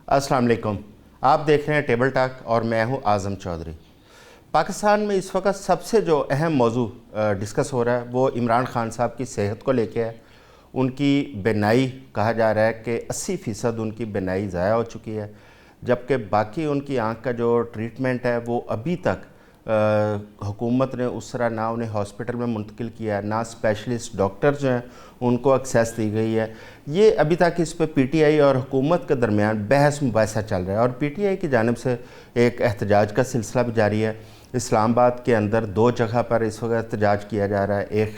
अस्सलाम वालेकुम। आप देख रहे हैं टेबल टॉक और मैं हूं आज़म चौधरी। पाकिस्तान में इस वक्त सबसे जो अहम मौजू डिस्कस हो रहा है वो इमरान खान साहब की सेहत को लेके है। उनकी बीनाई कहा जा रहा है कि 80% उनकी बीनाई ज़ाया हो चुकी है, जबकि बाकी उनकी आँख का जो ट्रीटमेंट है वो अभी तक हुकूमत ने उस तरह ना उन्हें हॉस्पिटल में मुंतकिल किया है, ना स्पेशलिस्ट डॉक्टर जो हैं उनको एक्सेस दी गई है। ये अभी तक इस पर पीटीआई और हुकूमत के दरमियान बहस मुबाहिसा चल रहा है और पीटीआई की जानिब से एक एहतजाज का सिलसिला भी जारी है। इस्लामाबाद के अंदर 2 जगह पर इस वक्त एहतजाज किया जा रहा है, एक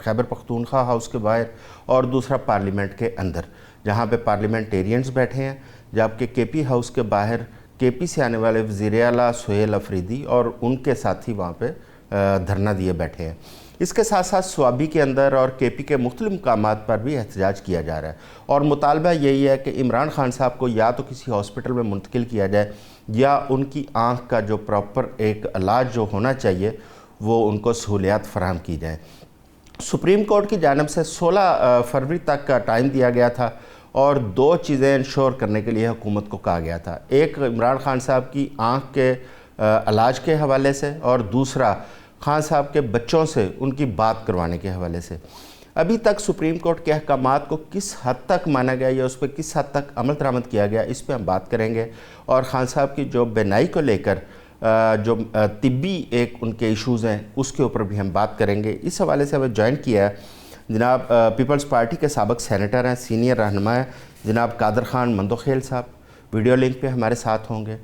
खैबर पख्तूनख्वा हाउस के बाहर और दूसरा पार्लियामेंट के अंदर, जहाँ पे पार्लियामेंटेरियंस बैठे हैं, जबकि केपी हाउस के बाहर केपी से आने वाले वज़ीर आला सुहेल अफरीदी और उनके साथी वहाँ पे धरना दिए बैठे हैं। इसके साथ साथ स्वाबी के अंदर और केपी के मुख्तलिफ मकामात पर भी एहतजाज किया जा रहा है और मुतालबा यही है कि इमरान खान साहब को या तो किसी हॉस्पिटल में मुंतकिल किया जाए या उनकी आँख का जो प्रॉपर एक इलाज जो होना चाहिए वो उनको सहूलियात फराहम की जाए। सुप्रीम कोर्ट की जानिब से 16 फरवरी तक का टाइम दिया गया था और 2 चीज़ें इंश्योर करने के लिए हुकूमत को कहा गया था। एक इमरान खान साहब की आँख के इलाज के हवाले से और दूसरा खान साहब के बच्चों से उनकी बात करवाने के हवाले से। अभी तक सुप्रीम कोर्ट के अहकामात को किस हद तक माना गया या उस पर किस हद तक अमल दरामद किया गया, इस पर हम बात करेंगे। और खान साहब की जो बीनाई को लेकर जो तिब्बी एक उनके इश्यूज़ हैं उसके ऊपर भी हम बात करेंगे। इस हवाले से हमें ज्वाइन किया है जनाब पीपल्स पार्टी के साबिक सेनेटर हैं, सीनियर रहनुमा हैं जनाब कादर ख़ान मंदोखेल साहब, वीडियो लिंक पे हमारे साथ होंगे।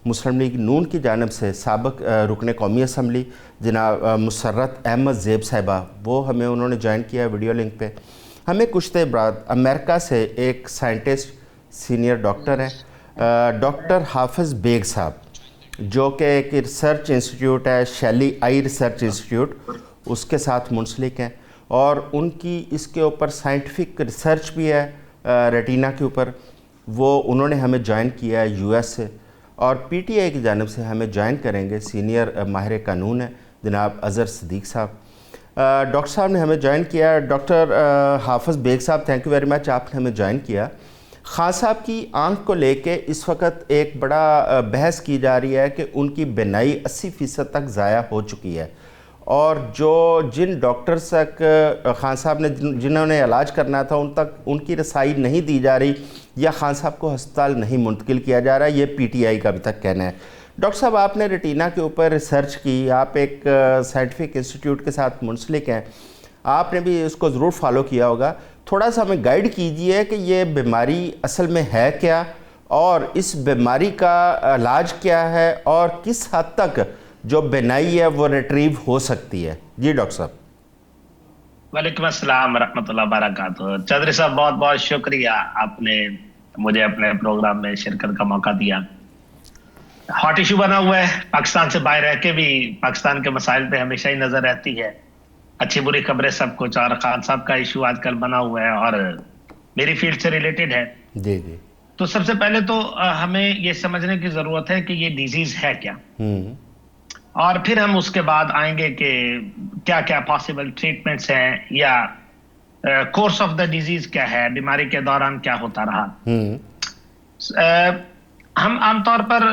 मुस्लिम लीग नून की जानिब से साबिक रुकन कौमी असम्बली जनाब मुसर्रत अहमद ज़ेब साहिबा, वो हमें उन्होंने ज्वाइन किया वीडियो लिंक पे। हमें कुछ देर बाद अमेरिका से एक साइंटिस्ट सीनियर डॉक्टर हैं डॉक्टर हाफिज़ बेग साहब, जो कि एक रिसर्च इंस्टीट्यूट है शैली आई रिसर्च इंस्टीट्यूट, उसके साथ मुंसलिक हैं और उनकी इसके ऊपर साइंटिफिक रिसर्च भी है रेटिना के ऊपर। वो उन्होंने हमें ज्वाइन किया है यूएस से। और पीटीआई की जानिब से हमें ज्वाइन करेंगे सीनियर माहिर कानून है जनाब अज़हर सिद्दीक़ साहब। डॉक्टर साहब ने हमें ज्वाइन किया। डॉक्टर हाफिज़ बेग साहब, थैंक यू वेरी मच, आपने हमें ज्वाइन किया। खान साहब की आँख को लेके इस वक्त एक बड़ा बहस की जा रही है कि उनकी बीनाई 80% तक ज़ाया हो चुकी है और जो जिन डॉक्टर्स तक खान साहब ने जिन्होंने इलाज करना था उन तक उनकी रसाई नहीं दी जा रही या खान साहब को अस्पताल नहीं मुंतकिल किया जा रहा है, ये पीटीआई का अभी तक कहना है। डॉक्टर साहब, आपने रेटिना के ऊपर रिसर्च की, आप एक साइंटिफिक इंस्टीट्यूट के साथ मुंसलिक हैं, आपने भी इसको ज़रूर फॉलो किया होगा। थोड़ा सा हमें गाइड कीजिए कि ये बीमारी असल में है क्या और इस बीमारी का इलाज क्या है और किस हद तक जो बीनाई है वो रिट्रीव हो सकती है। जी डॉक्टर साहब। वालेकुम अस्सलाम रहमतुल्लाह बरकातहू। चौधरी साहब, बहुत बहुत शुक्रिया, आपने मुझे अपने प्रोग्राम में शिरकत का मौका दिया। हॉट इशू बना हुआ है, पाकिस्तान से बाहर रह के भी पाकिस्तान के मसाइल पे हमेशा ही नजर रहती है, अच्छी बुरी खबरें सब कुछ। और खान साहब का इशू आजकल बना हुआ है और मेरी फील्ड से रिलेटेड है। जी जी। तो सबसे पहले तो हमें ये समझने की जरूरत है कि ये डिजीज है क्या, और फिर हम उसके बाद आएंगे कि क्या क्या पॉसिबल ट्रीटमेंट्स हैं या कोर्स ऑफ द डिजीज क्या है, बीमारी के दौरान क्या होता रहा। हम आमतौर पर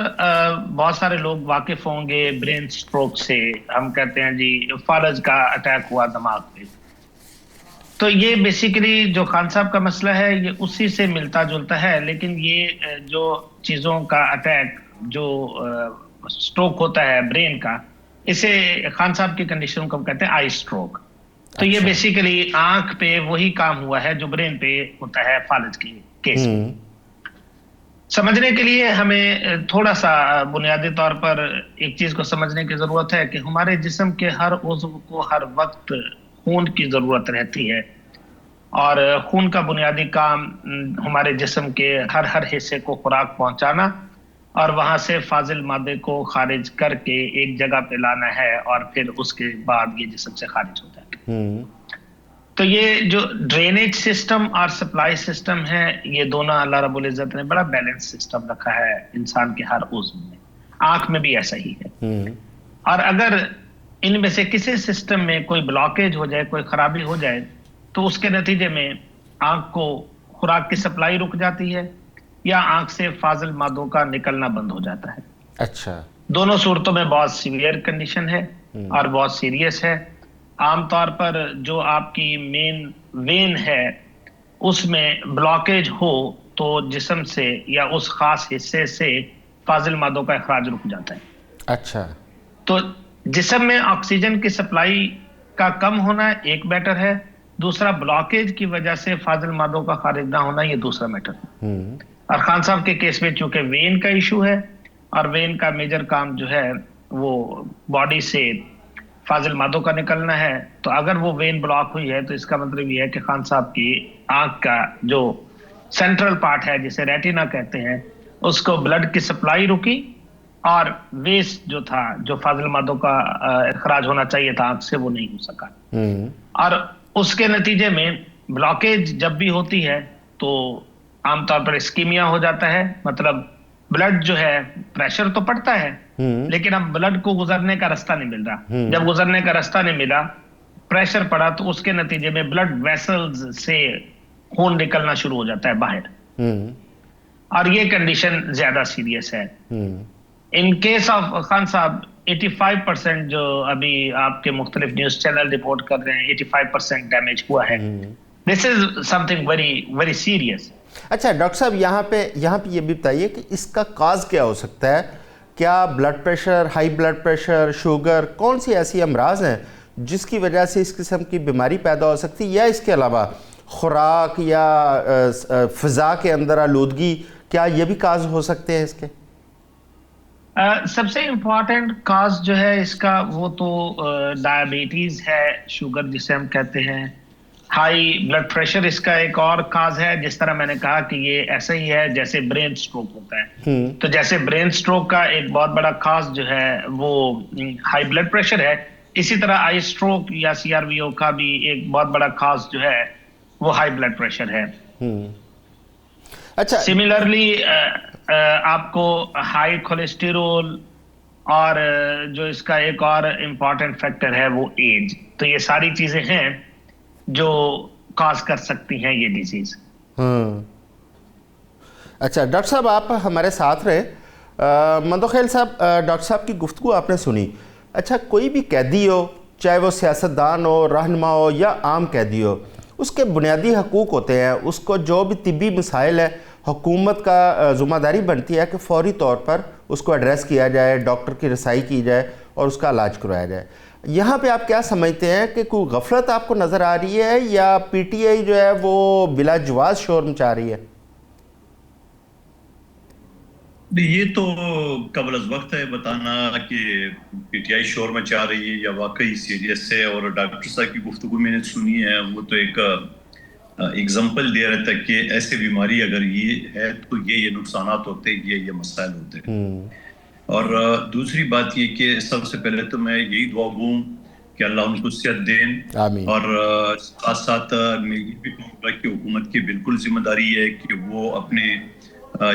बहुत सारे लोग वाकिफ होंगे ब्रेन स्ट्रोक से। हम कहते हैं जी फालज का अटैक हुआ दिमाग पे, तो ये बेसिकली जो खान साहब का मसला है ये उसी से मिलता जुलता है। लेकिन ये जो चीजों का अटैक जो स्ट्रोक होता है ब्रेन का, इसे खान साहब की कंडीशन को कहते हैं आई स्ट्रोक। तो ये बेसिकली आंख पे वही काम हुआ है जो ब्रेन पे होता है फालज के केस में। समझने के लिए हमें थोड़ा सा बुनियादी तौर पर एक चीज को समझने की जरूरत है कि हमारे जिस्म के हर उज़्व को हर वक्त खून की जरूरत रहती है और खून का बुनियादी काम हमारे जिस्म के हर हिस्से को खुराक पहुंचाना और वहां से फाजिल मादे को खारिज करके एक जगह पे लाना है और फिर उसके बाद ये जिस्म से खारिज होता है। तो ये जो ड्रेनेज सिस्टम और सप्लाई सिस्टम है, ये दोनों अल्लाह रब्बुल इज्जत ने बड़ा बैलेंस सिस्टम रखा है इंसान के हर उज़्व में। आंख में भी ऐसा ही है। और अगर इनमें से किसी सिस्टम में कोई ब्लॉकेज हो जाए, कोई खराबी हो जाए, तो उसके नतीजे में आंख को खुराक की सप्लाई रुक जाती है या आंख से फाजिल मादों का निकलना बंद हो जाता है। अच्छा। दोनों सूरतों में बहुत सीवियर कंडीशन है और बहुत सीरियस है। आमतौर पर जो आपकी मेन वेन है उसमें ब्लॉकेज हो तो जिस्म से या उस खास हिस्से से फाजिल मादों का इखराज रुक जाता है। अच्छा। तो जिस्म में ऑक्सीजन की सप्लाई का कम होना एक मैटर है, दूसरा ब्लॉकेज की वजह से फाजिल मादों का खारिज ना होना ये दूसरा मैटर है। और खान साहब के केस में चूंकि वेन का इशू है और वेन का मेजर काम जो है वो बॉडी से फाजिल मादों का निकलना है, तो अगर वो वेन ब्लॉक हुई है तो इसका मतलब ये है कि खान साहब की आंख का जो सेंट्रल पार्ट है जिसे रेटिना कहते हैं उसको ब्लड की सप्लाई रुकी और वेस्ट जो था, जो फाजिल मादों का इखराज होना चाहिए था आंख से, वो नहीं हो सका। और उसके नतीजे में ब्लॉकेज जब भी होती है तो आमतौर पर इस्कीमिया हो जाता है, मतलब ब्लड जो है, प्रेशर तो पड़ता है लेकिन अब ब्लड को गुजरने का रास्ता नहीं मिल रहा। जब गुजरने का रास्ता नहीं मिला, प्रेशर पड़ा, तो उसके नतीजे में ब्लड वेसल्स से खून निकलना शुरू हो जाता है बाहर और ये कंडीशन ज्यादा सीरियस है। इन केस ऑफ खान साहब 85% जो अभी आपके मुख्तलिफ न्यूज चैनल रिपोर्ट कर रहे हैं 85% डैमेज हुआ है। This is something very very serious. अच्छा डॉक्टर साहब, यहाँ पे ये भी बताइए कि इसका काज क्या हो सकता है? क्या blood pressure, high blood pressure, sugar, कौन सी ऐसी अमराज हैं जिसकी वजह से इस किस्म की बीमारी पैदा हो सकती है, या इसके अलावा खुराक या फ़िज़ा के अंदर आलूदगी, क्या ये भी काज हो सकते हैं इसके? सबसे इम्पोर्टेंट काज जो है इसका वो तो डायबिटीज है, शुगर जिसे हम कहते हैं, हाई ब्लड प्रेशर इसका एक और काज है। जिस तरह मैंने कहा कि ये ऐसा ही है जैसे ब्रेन स्ट्रोक होता है, तो जैसे ब्रेन स्ट्रोक का एक बहुत बड़ा काज जो है वो हाई ब्लड प्रेशर है, इसी तरह आई स्ट्रोक या CRVO का भी एक बहुत बड़ा काज जो है वो हाई ब्लड प्रेशर है। अच्छा, सिमिलरली आपको हाई कोलेस्टेरोल और जो इसका एक और इम्पॉर्टेंट फैक्टर है वो एज, तो ये सारी चीजें हैं जो काज कर सकती हैं ये डिजीज। अच्छा डॉक्टर साहब, आप हमारे साथ रहे। मंदोखेल साहब, डॉक्टर साहब की गुफ्तगू आपने सुनी। अच्छा, कोई भी कैदी हो, चाहे वो सियासतदान हो, रहनुमा हो या आम कैदी हो, उसके बुनियादी हकूक़ होते हैं। उसको जो भी तिब्बी मसाइल है, हुकूमत का ज़िम्मेदारी बनती है कि फ़ौरी तौर पर उसको एड्रेस किया जाए, डॉक्टर की रसाई की जाए और उसका इलाज करवाया जाए। यहाँ पे आप क्या समझते हैं कि कोई गफलत आपको नज़र आ रही है या PTI जो है वो बिला जवाज शोर मचा रही है? ये तो कबल अज़ वक्त है बताना कि PTI शोर मचा रही है या वाकई सीरियस है। और डॉक्टर साहब की गुफ्तगू मैंने सुनी है, वो तो एक एग्जाम्पल दे रहा था कि ऐसे बीमारी अगर ये है तो ये नुकसानात होते हैं, ये मसाइल होते हैं। और दूसरी बात ये कि सबसे पहले तो मैं यही दुआ गूँ कि अल्लाह उनको सेहत दें, और साथ साथ मैं ये भी कहूँगा कि हुकूमत की बिल्कुल जिम्मेदारी है कि वो अपने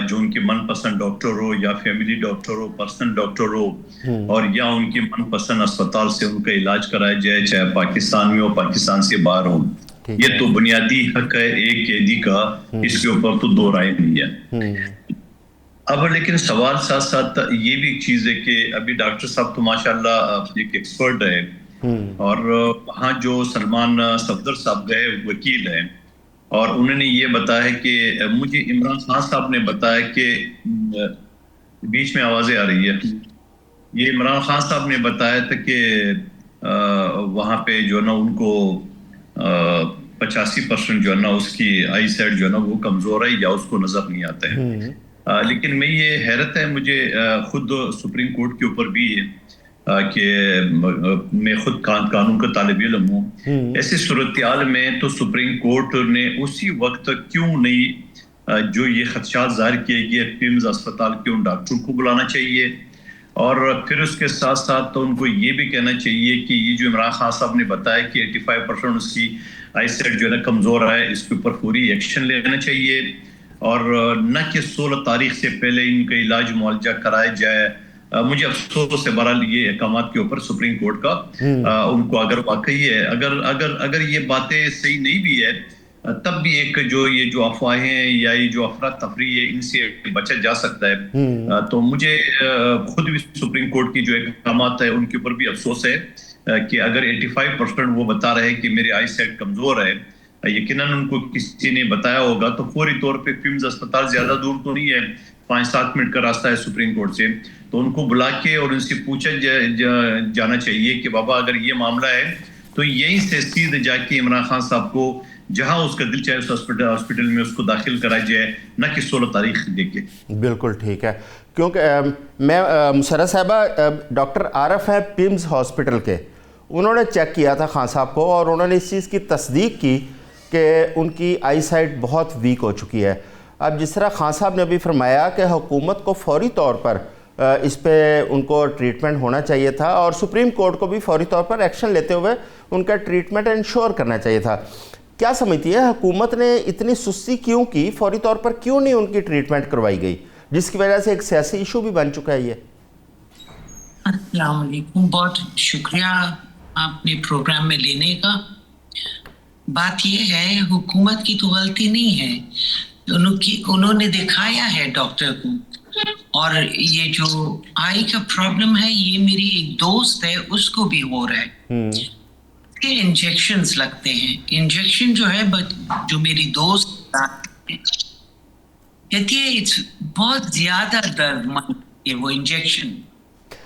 जो उनके मनपसंद डॉक्टर हो या फैमिली डॉक्टर हो, पर्सनल डॉक्टर हो, और या उनके मनपसंद अस्पताल से उनका इलाज कराया जाए, चाहे पाकिस्तान में हो पाकिस्तान से बाहर हो। ये तो बुनियादी हक है एक कैदी का, इसके ऊपर तो दो राय नहीं है। अब लेकिन सवाल साथ साथ ये भी एक चीज है कि अभी डॉक्टर साहब तो माशाल्लाह एक एक्सपर्ट है, और वहाँ जो सलमान सफदर साहब गए वकील हैं, और उन्होंने ये बताया कि मुझे इमरान खान साहब ने बताया कि बीच में आवाजें आ रही है, ये इमरान खान साहब ने बताया था कि वहाँ पे जो है ना उनको 85% जो है ना उसकी आई साइड जो है ना वो कमजोर है या उसको नजर नहीं आता है। लेकिन मैं ये हैरत है मुझे खुद सुप्रीम कोर्ट के ऊपर भी कि मैं खुद कानून का तालिब इल्म हूँ। ऐसी सूरत में तो सुप्रीम कोर्ट ने उसी वक्त क्यों नहीं जो ये खदशात जाहिर किए गए पिम्स अस्पताल के उन डॉक्टरों को बुलाना चाहिए, और फिर उसके साथ साथ तो उनको ये भी कहना चाहिए कि ये जो इमरान खान साहब ने बताया कि 85% उसकी आई साइड जो है ना कमजोर है, इसके ऊपर पूरी एक्शन लेना चाहिए, और न कि 16 तारीख से पहले इनका इलाज मुआवजा कराया जाए। मुझे अफसोस है बहरहाल ये अहकाम के ऊपर सुप्रीम कोर्ट का, उनको अगर वाकई है अगर ये बातें सही नहीं भी है तब भी एक जो अफवाहें या ये जो अफरा तफरी है इनसे बचा जा सकता है। तो मुझे खुद भी सुप्रीम कोर्ट की जो अहकामात है उनके ऊपर भी अफसोस है कि अगर 85% वो बता रहे हैं कि मेरी आई साइट कमजोर है, यकीनन उनको किसी ने बताया होगा, तो फौरी तौर पे फिम्स अस्पताल ज्यादा दूर तो नहीं है, 5-7 मिनट का रास्ता है सुप्रीम कोर्ट से, तो उनको बुला के और उनसे पूछा जाना चाहिए कि बाबा अगर ये मामला है तो यहीं से सीधे जाके इमरान खान साहब को जहां उसका दिल चाहे उस हॉस्पिटल में उसको दाखिल कराया जाए, न कि 16 तारीख देके। बिल्कुल ठीक है, क्योंकि मैं मुशर्रफ साहबा डॉक्टर आरफ है पिम्स हॉस्पिटल के, उन्होंने चेक किया था खान साहब को और उन्होंने इस चीज़ की तस्दीक की कि उनकी आई साइट बहुत वीक हो चुकी है। अब जिस तरह खान साहब ने अभी फरमाया कि हुकूमत को फौरी तौर पर इस पे उनको ट्रीटमेंट होना चाहिए था और सुप्रीम कोर्ट को भी फौरी तौर पर एक्शन लेते हुए उनका ट्रीटमेंट इंश्योर करना चाहिए था। क्या समझती है हुकूमत ने इतनी सुस्ती क्यों की, फौरी तौर पर क्यों नहीं उनकी ट्रीटमेंट करवाई गई, जिसकी वजह से एक सियासी इशू भी बन चुका है ये? अस्सलाम वालेकुम, बहुत शुक्रिया आपने प्रोग्राम में लेने का। बात यह है हुकूमत की तो गलती नहीं है, उन्होंने दिखाया है डॉक्टर को, और ये जो आई का प्रॉब्लम है ये मेरी एक दोस्त है उसको भी हो रहा है। के इंजेक्शंस लगते हैं, इंजेक्शन जो है जो मेरी दोस्त कहती है इट्स बहुत ज्यादा दर्द है वो इंजेक्शन।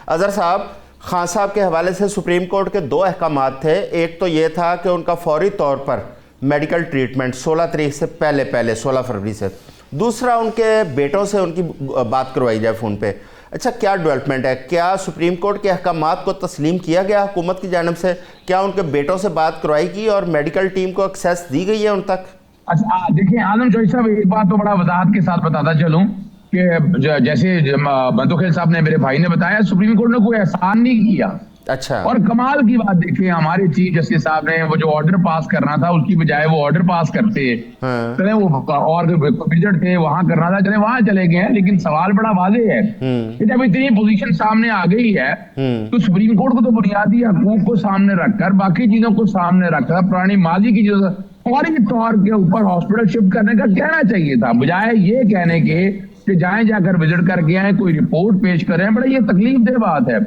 अजहर साहब, खान साहब के हवाले से सुप्रीम कोर्ट के 2 अहकामात थे। एक तो ये था कि उनका फौरी तौर पर मेडिकल ट्रीटमेंट 16 तारीख से पहले 16 फरवरी से, दूसरा उनके बेटों से उनकी बात करवाई जाए फ़ोन पे। अच्छा, क्या डेवलपमेंट है? क्या सुप्रीम कोर्ट के अहकामात को तस्लीम किया गया हुकूमत की जानिब से? क्या उनके बेटों से बात करवाई गई और मेडिकल टीम को एक्सेस दी गई है उन तक? अच्छा देखिए आजम चौधरी साहब, एक बात तो बड़ा वजाहत के साथ बताता चलूं कि जैसे बंदोखेल साहब ने, मेरे भाई ने बताया, सुप्रीम कोर्ट ने कोई एहसान नहीं किया। अच्छा, और कमाल की बात देखिए, हमारे चीफ जस्टिस साहब ने वो जो ऑर्डर पास करना था उसकी बजाय वो ऑर्डर पास करते चले, वो और विजिट थे वहां करना था, चले वहां चले गए हैं। लेकिन सवाल बड़ा वाज़ेह है कि जब इतनी पोजीशन सामने आ गई है तो सुप्रीम कोर्ट को तो बुनियादी हकूक को सामने रखकर, बाकी चीजों को सामने रखकर, पुरानी माजी की जो फौरी तौर के ऊपर हॉस्पिटल शिफ्ट करने का कहना चाहिए था, बजाय ये कहने के कि जाए जाकर विजिट करके आए, कोई रिपोर्ट पेश करें। बड़ा ये तकलीफ दे बात है,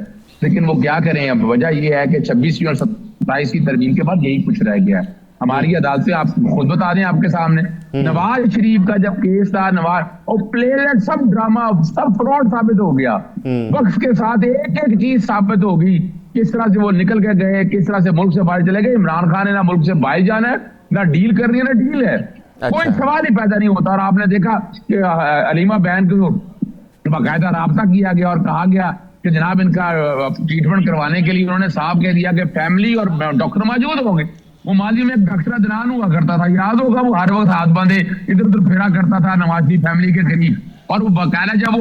लेकिन वो क्या करें। अब वजह ये है कि 26वीं और 27वीं तरमीम के बाद यही कुछ रह गया है। हमारी अदालतें आप खुद बता दें आपके सामने, नवाज शरीफ का जब केस था, नवाज और प्लेलेट सब ड्रामा सब फ्रॉड साबित हो गया। वक्त के साथ एक एक चीज साबित होगी, किस तरह से वो निकल के गए, किस तरह से मुल्क से बाहर चले गए। इमरान खान ने ना मुल्क से बाहर जाना है, ना डील करनी है, ना डील है। कोई सवाल ही पैदा नहीं होता। और आपने देखा कि अलीमा बहन को बाकायदा राब्ता किया गया और कहा गया कि जनाब इनका ट्रीटमेंट करवाने के लिए उन्होंने साफ कह दिया कि फैमिली और डॉक्टर मौजूद होंगे। वो माजी में एक डॉक्टर अदनान हुआ करता था, याद होगा, वो हर वक्त हाथ बांधे इधर उधर फेरा करता था नवाज फैमिली के करीब। और वो बकायदा जब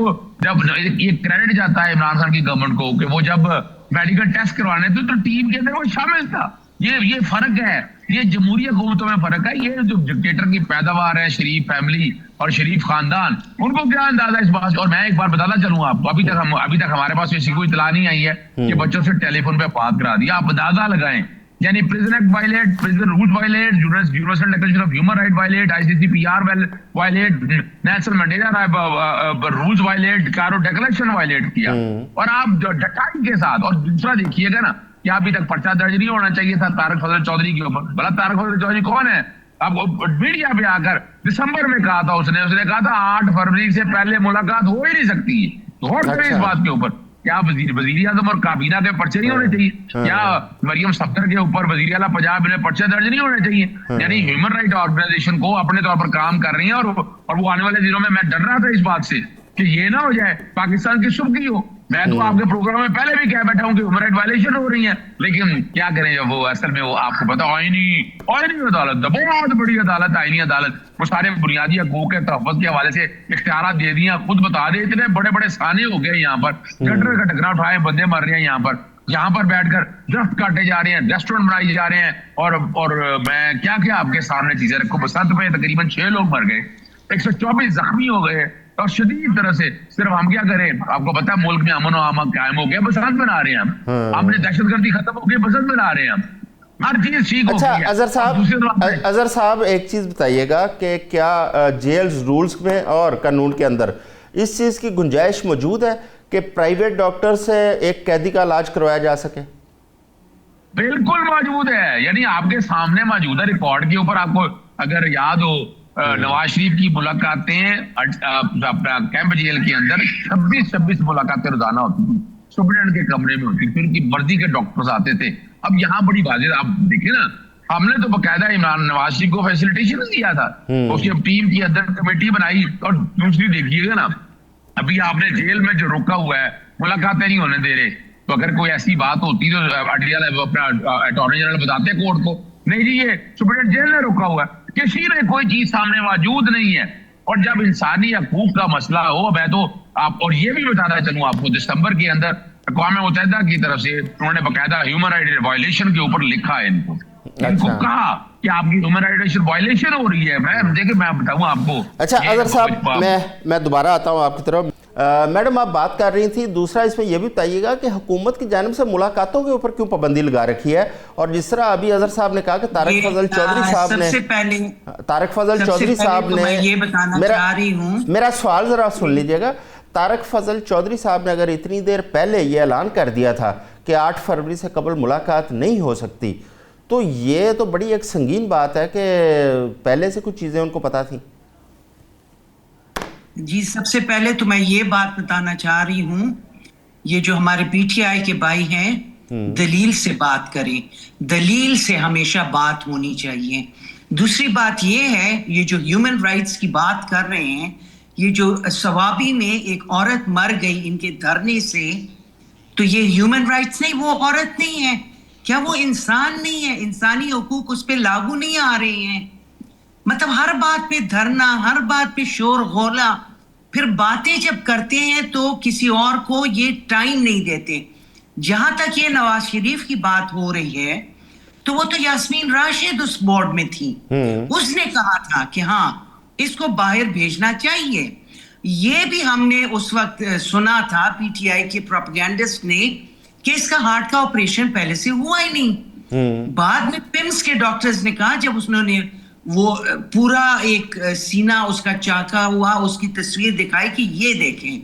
ये क्रेडिट जाता है इमरान खान की गवर्नमेंट को कि वो जब मेडिकल टेस्ट करवाने थे तो टीम के अंदर वो शामिल था। ये फर्क है, ये जमहूरी हुकूमतों में फर्क है। ये जो डिक्टेटर की पैदावार है, शरीफ फैमिली और शरीफ खानदान, उनको क्या अंदाजा इस बात। और मैं एक बार बताना चलूँ आपको, अभी तक हमारे पास ऐसी कोई इतला नहीं आई है कि बच्चों से टेलीफोन पे बात करा दिया। आप अंदाजा लगाएं, यानी prison act violate, prison rules violate, universal declaration of human right violate, ICCPR violate, Nelson Mandela rules violate, Cairo declaration violate किया। और आप डटाई के साथ, और दूसरा देखिएगा ना कि अभी तक पर्चा दर्ज नहीं होना चाहिए था तारक फजल चौधरी के ऊपर। भला तारक फजल चौधरी कौन है? अब मीडिया पे आकर दिसंबर में कहा था उसने कहा था 8 फरवरी से पहले मुलाकात हो ही नहीं सकती। गौर करें इस बात के ऊपर। क्या वजीर आजम और काबीना के पर्चे नहीं होने चाहिए? क्या मरियम सफदर के ऊपर वजीर आला पंजाब में पर्चे दर्ज नहीं होने चाहिए? यानी ह्यूमन राइट ऑर्गेनाइजेशन को अपने तौर पर काम कर रही है। और वो आने वाले दिनों में, मैं डर रहा था इस बात से कि ये ना हो जाए पाकिस्तान की सुर्खी हो। मैं तो आपके प्रोग्राम में पहले भी कह बैठा हूँ कि ह्यूमन राइट वायलेशन हो रही है, लेकिन क्या करें, जब वो असल में वो आपको पता आईनी अदालत, बहुत बड़ी अदालत, आईनी अदालत, वो सारे बुनियादी हकूक के तहफ़्फ़ुज़ के हवाले से इख्तियारात दे दिए। खुद बता दे, इतने बड़े बड़े साने हो गए यहाँ पर, गटर का टकरा उठाए, बंदे मर रहे हैं यहाँ पर बैठकर दरख्त काटे जा रहे हैं, रेस्टोरेंट बनाए जा रहे हैं। और मैं क्या आपके सामने चीजें रखूं। बसंत में तकरीबन 6 लोग मर गए, 124 जख्मी हो गए और शदीद तरह से। सिर्फ हम क्या करें, आपको पता है मुल्क में अमन और अमन कायम हो गया, बसंत मना रहे हैं हम। आपने दहशतगर्दी खत्म हो गई, बसंत मना रहे हैं हम। हर चीज ठीक हो अच्छा गई है। अजहर साहब एक चीज़ बताइएगा कि क्या जेल्स रूल्स में और कानून के अंदर इस चीज़ की गुंजाइश मौजूद है कि प्राइवेट डॉक्टर से एक कैदी का इलाज करवाया जा सके? बिल्कुल मौजूद है, यानी आपके सामने मौजूद है। रिकॉर्ड के ऊपर आपको अगर याद हो, नवाज शरीफ की मुलाकातें अपना कैंप जेल के अंदर 26 मुलाकातें रोजाना होती थी, सुप्रीडेंट के कमरे में होती थी, उनकी मर्जी के डॉक्टर्स आते थे। अब यहाँ बड़ी वाज़ेह आप देखिए ना, हमने तो बकायदा इमरान नवाज शरीफ को फैसिलिटेशन दिया था, उसकी टीम की अंदर कमेटी बनाई। और दूसरी देखिएगा ना, अभी आपने जेल में जो रोका हुआ है, मुलाकातें नहीं होने दे रहे, तो अगर कोई ऐसी बात होती तो अपना अटॉर्नी जनरल बताते कोर्ट को, नहीं जी ये सुप्रीडेंट जेल में रोका हुआ है, किसी ने कोई चीज सामने मौजूद नहीं है। और जब इंसानी हकूक का मसला हो, मैं तो आप, और ये भी बताना चलूं आपको, दिसंबर के अंदर अक़वाम मुत्तहिदा की तरफ से उन्होंने बाकायदा ह्यूमन राइट वायलेशन के ऊपर लिखा है इनको कहा कि आपकी ह्यूमन राइट वायलेशन हो रही है। मैं बताऊं आपको। अच्छा अजहर साहब, मैं दोबारा आता हूं आपकी तरफ। मैडम आप बात कर रही थी, दूसरा इसमें यह भी बताइएगा कि हुकूमत की जानिब से मुलाकातों के ऊपर क्यों पाबंदी लगा रखी है? और जिस तरह अभी अजहर साहब ने कहा कि तारिक फजल चौधरी साहब ने, मेरा सवाल जरा सुन लीजिएगा। तारिक फजल चौधरी साहब ने अगर इतनी देर पहले ये ऐलान कर दिया था कि 8 फरवरी से कबल मुलाकात नहीं हो सकती, तो ये तो बड़ी एक संगीन बात है कि पहले से कुछ चीज़ें उनको पता थी। जी, सबसे पहले तो मैं ये बात बताना चाह रही हूँ, ये जो हमारे पीटीआई के भाई हैं, दलील से बात करें, दलील से हमेशा बात होनी चाहिए। दूसरी बात ये है, ये जो ह्यूमन राइट्स की बात कर रहे हैं, ये जो सवाबी में एक औरत मर गई इनके धरने से, तो ये ह्यूमन राइट्स नहीं, वो औरत नहीं है क्या? वो इंसान नहीं है? इंसानी हुकूक उस पर लागू नहीं आ रहे हैं? मतलब हर बात पे धरना, हर बात पे शोर गोला, फिर बातें जब करते हैं तो किसी और को ये टाइम नहीं देते। जहां तक ये नवाज शरीफ की बात हो रही है, तो वो तो यास्मीन राशिद उस बोर्ड में थी, उसने कहा था कि हाँ इसको बाहर भेजना चाहिए। ये भी हमने उस वक्त सुना था पीटीआई के प्रोपेगेंडिस्ट ने कि इसका हार्ट का ऑपरेशन पहले से हुआ ही नहीं। बाद में पिम्स के डॉक्टर्स ने कहा, जब उसने वो पूरा एक सीना उसका चाका हुआ, उसकी तस्वीर दिखाई कि ये देखें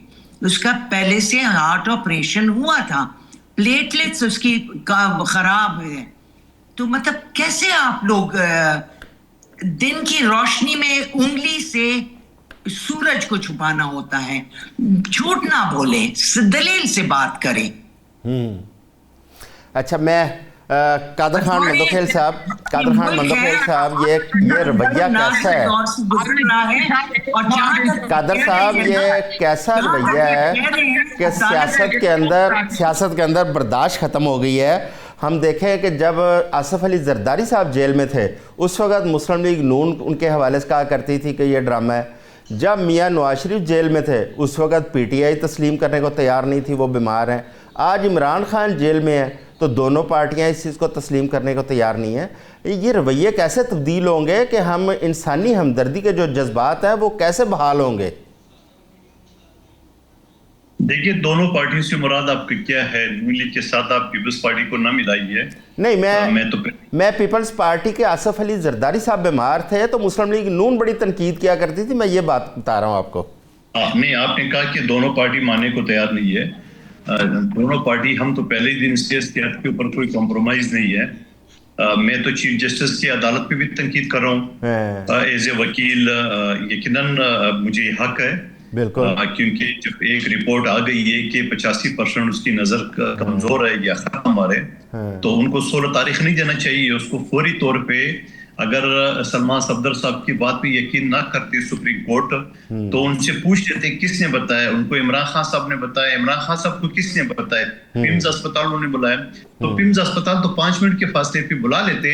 उसका पहले से हार्ट ऑपरेशन हुआ था, प्लेटलेट्स उसकी खराब है। तो मतलब कैसे आप लोग दिन की रोशनी में उंगली से सूरज को छुपाना होता है? झूठ ना बोले, दलील से बात करें। अच्छा, मैं कादर खान मंदोखेल साहब, ये रवैया कैसा है? कादर साहब, ये कैसा रवैया है कि सियासत के अंदर बर्दाश्त ख़त्म हो गई है। हम देखें कि जब आसिफ अली जरदारी साहब जेल में थे, उस वक़्त मुस्लिम लीग नून उनके हवाले से कहा करती थी कि ये ड्रामा है। जब मियाँ नवाज शरीफ जेल में थे, उस वक़्त पीटीआई तस्लीम करने को तैयार नहीं थी, वो बीमार हैं। आज इमरान खान जेल में है, तो दोनों पार्टियां इस चीज़ को तस्लीम करने को तैयार नहीं है। ये रवैये कैसे तब्दील होंगे कि हम इंसानी हमदर्दी के जो जज्बात हैं वो कैसे बहाल होंगे? देखिए, दोनों पार्टियों से मुराद आपकी क्या है? नून लीग के साथ आप पीपल्स पार्टी को ना मिलाइए। नहीं, मैं पीपल्स पार्टी के आसिफ अली जरदारी साहब बीमार थे तो मुस्लिम लीग नून बड़ी तनकीद किया करती थी, मैं ये बात बता रहा हूँ आपको। नहीं, आपने कहा कि दोनों पार्टी मानने को तैयार नहीं है। दोनों पार्टी, हम तो पहले ही दिन से इसके हक के ऊपर कोई कॉम्प्रोमाइज नहीं है। मैं तो चीफ जस्टिस की अदालत पे भी तनकीद कर रहा हूँ एज ए वकील। यकीनन मुझे हक है, बिल्कुल, क्योंकि जब एक रिपोर्ट आ गई है कि 85% उसकी नजर कमजोर है या खत्म आ रहे, तो उनको 16 तारीख नहीं देना चाहिए। उसको फौरी तौर पे, अगर सलमान सफदर साहब की बात पे यकीन ना करते सुप्रीम कोर्ट, तो उनसे पूछ लेते किसने बताया। उनको इमरान खान साहब ने बताया। इमरान खान साहब को किसने बताया? पिम्स अस्पताल उन्होंने बुलाया, तो पिम्स अस्पताल तो 5 मिनट के फासले पे बुला लेते।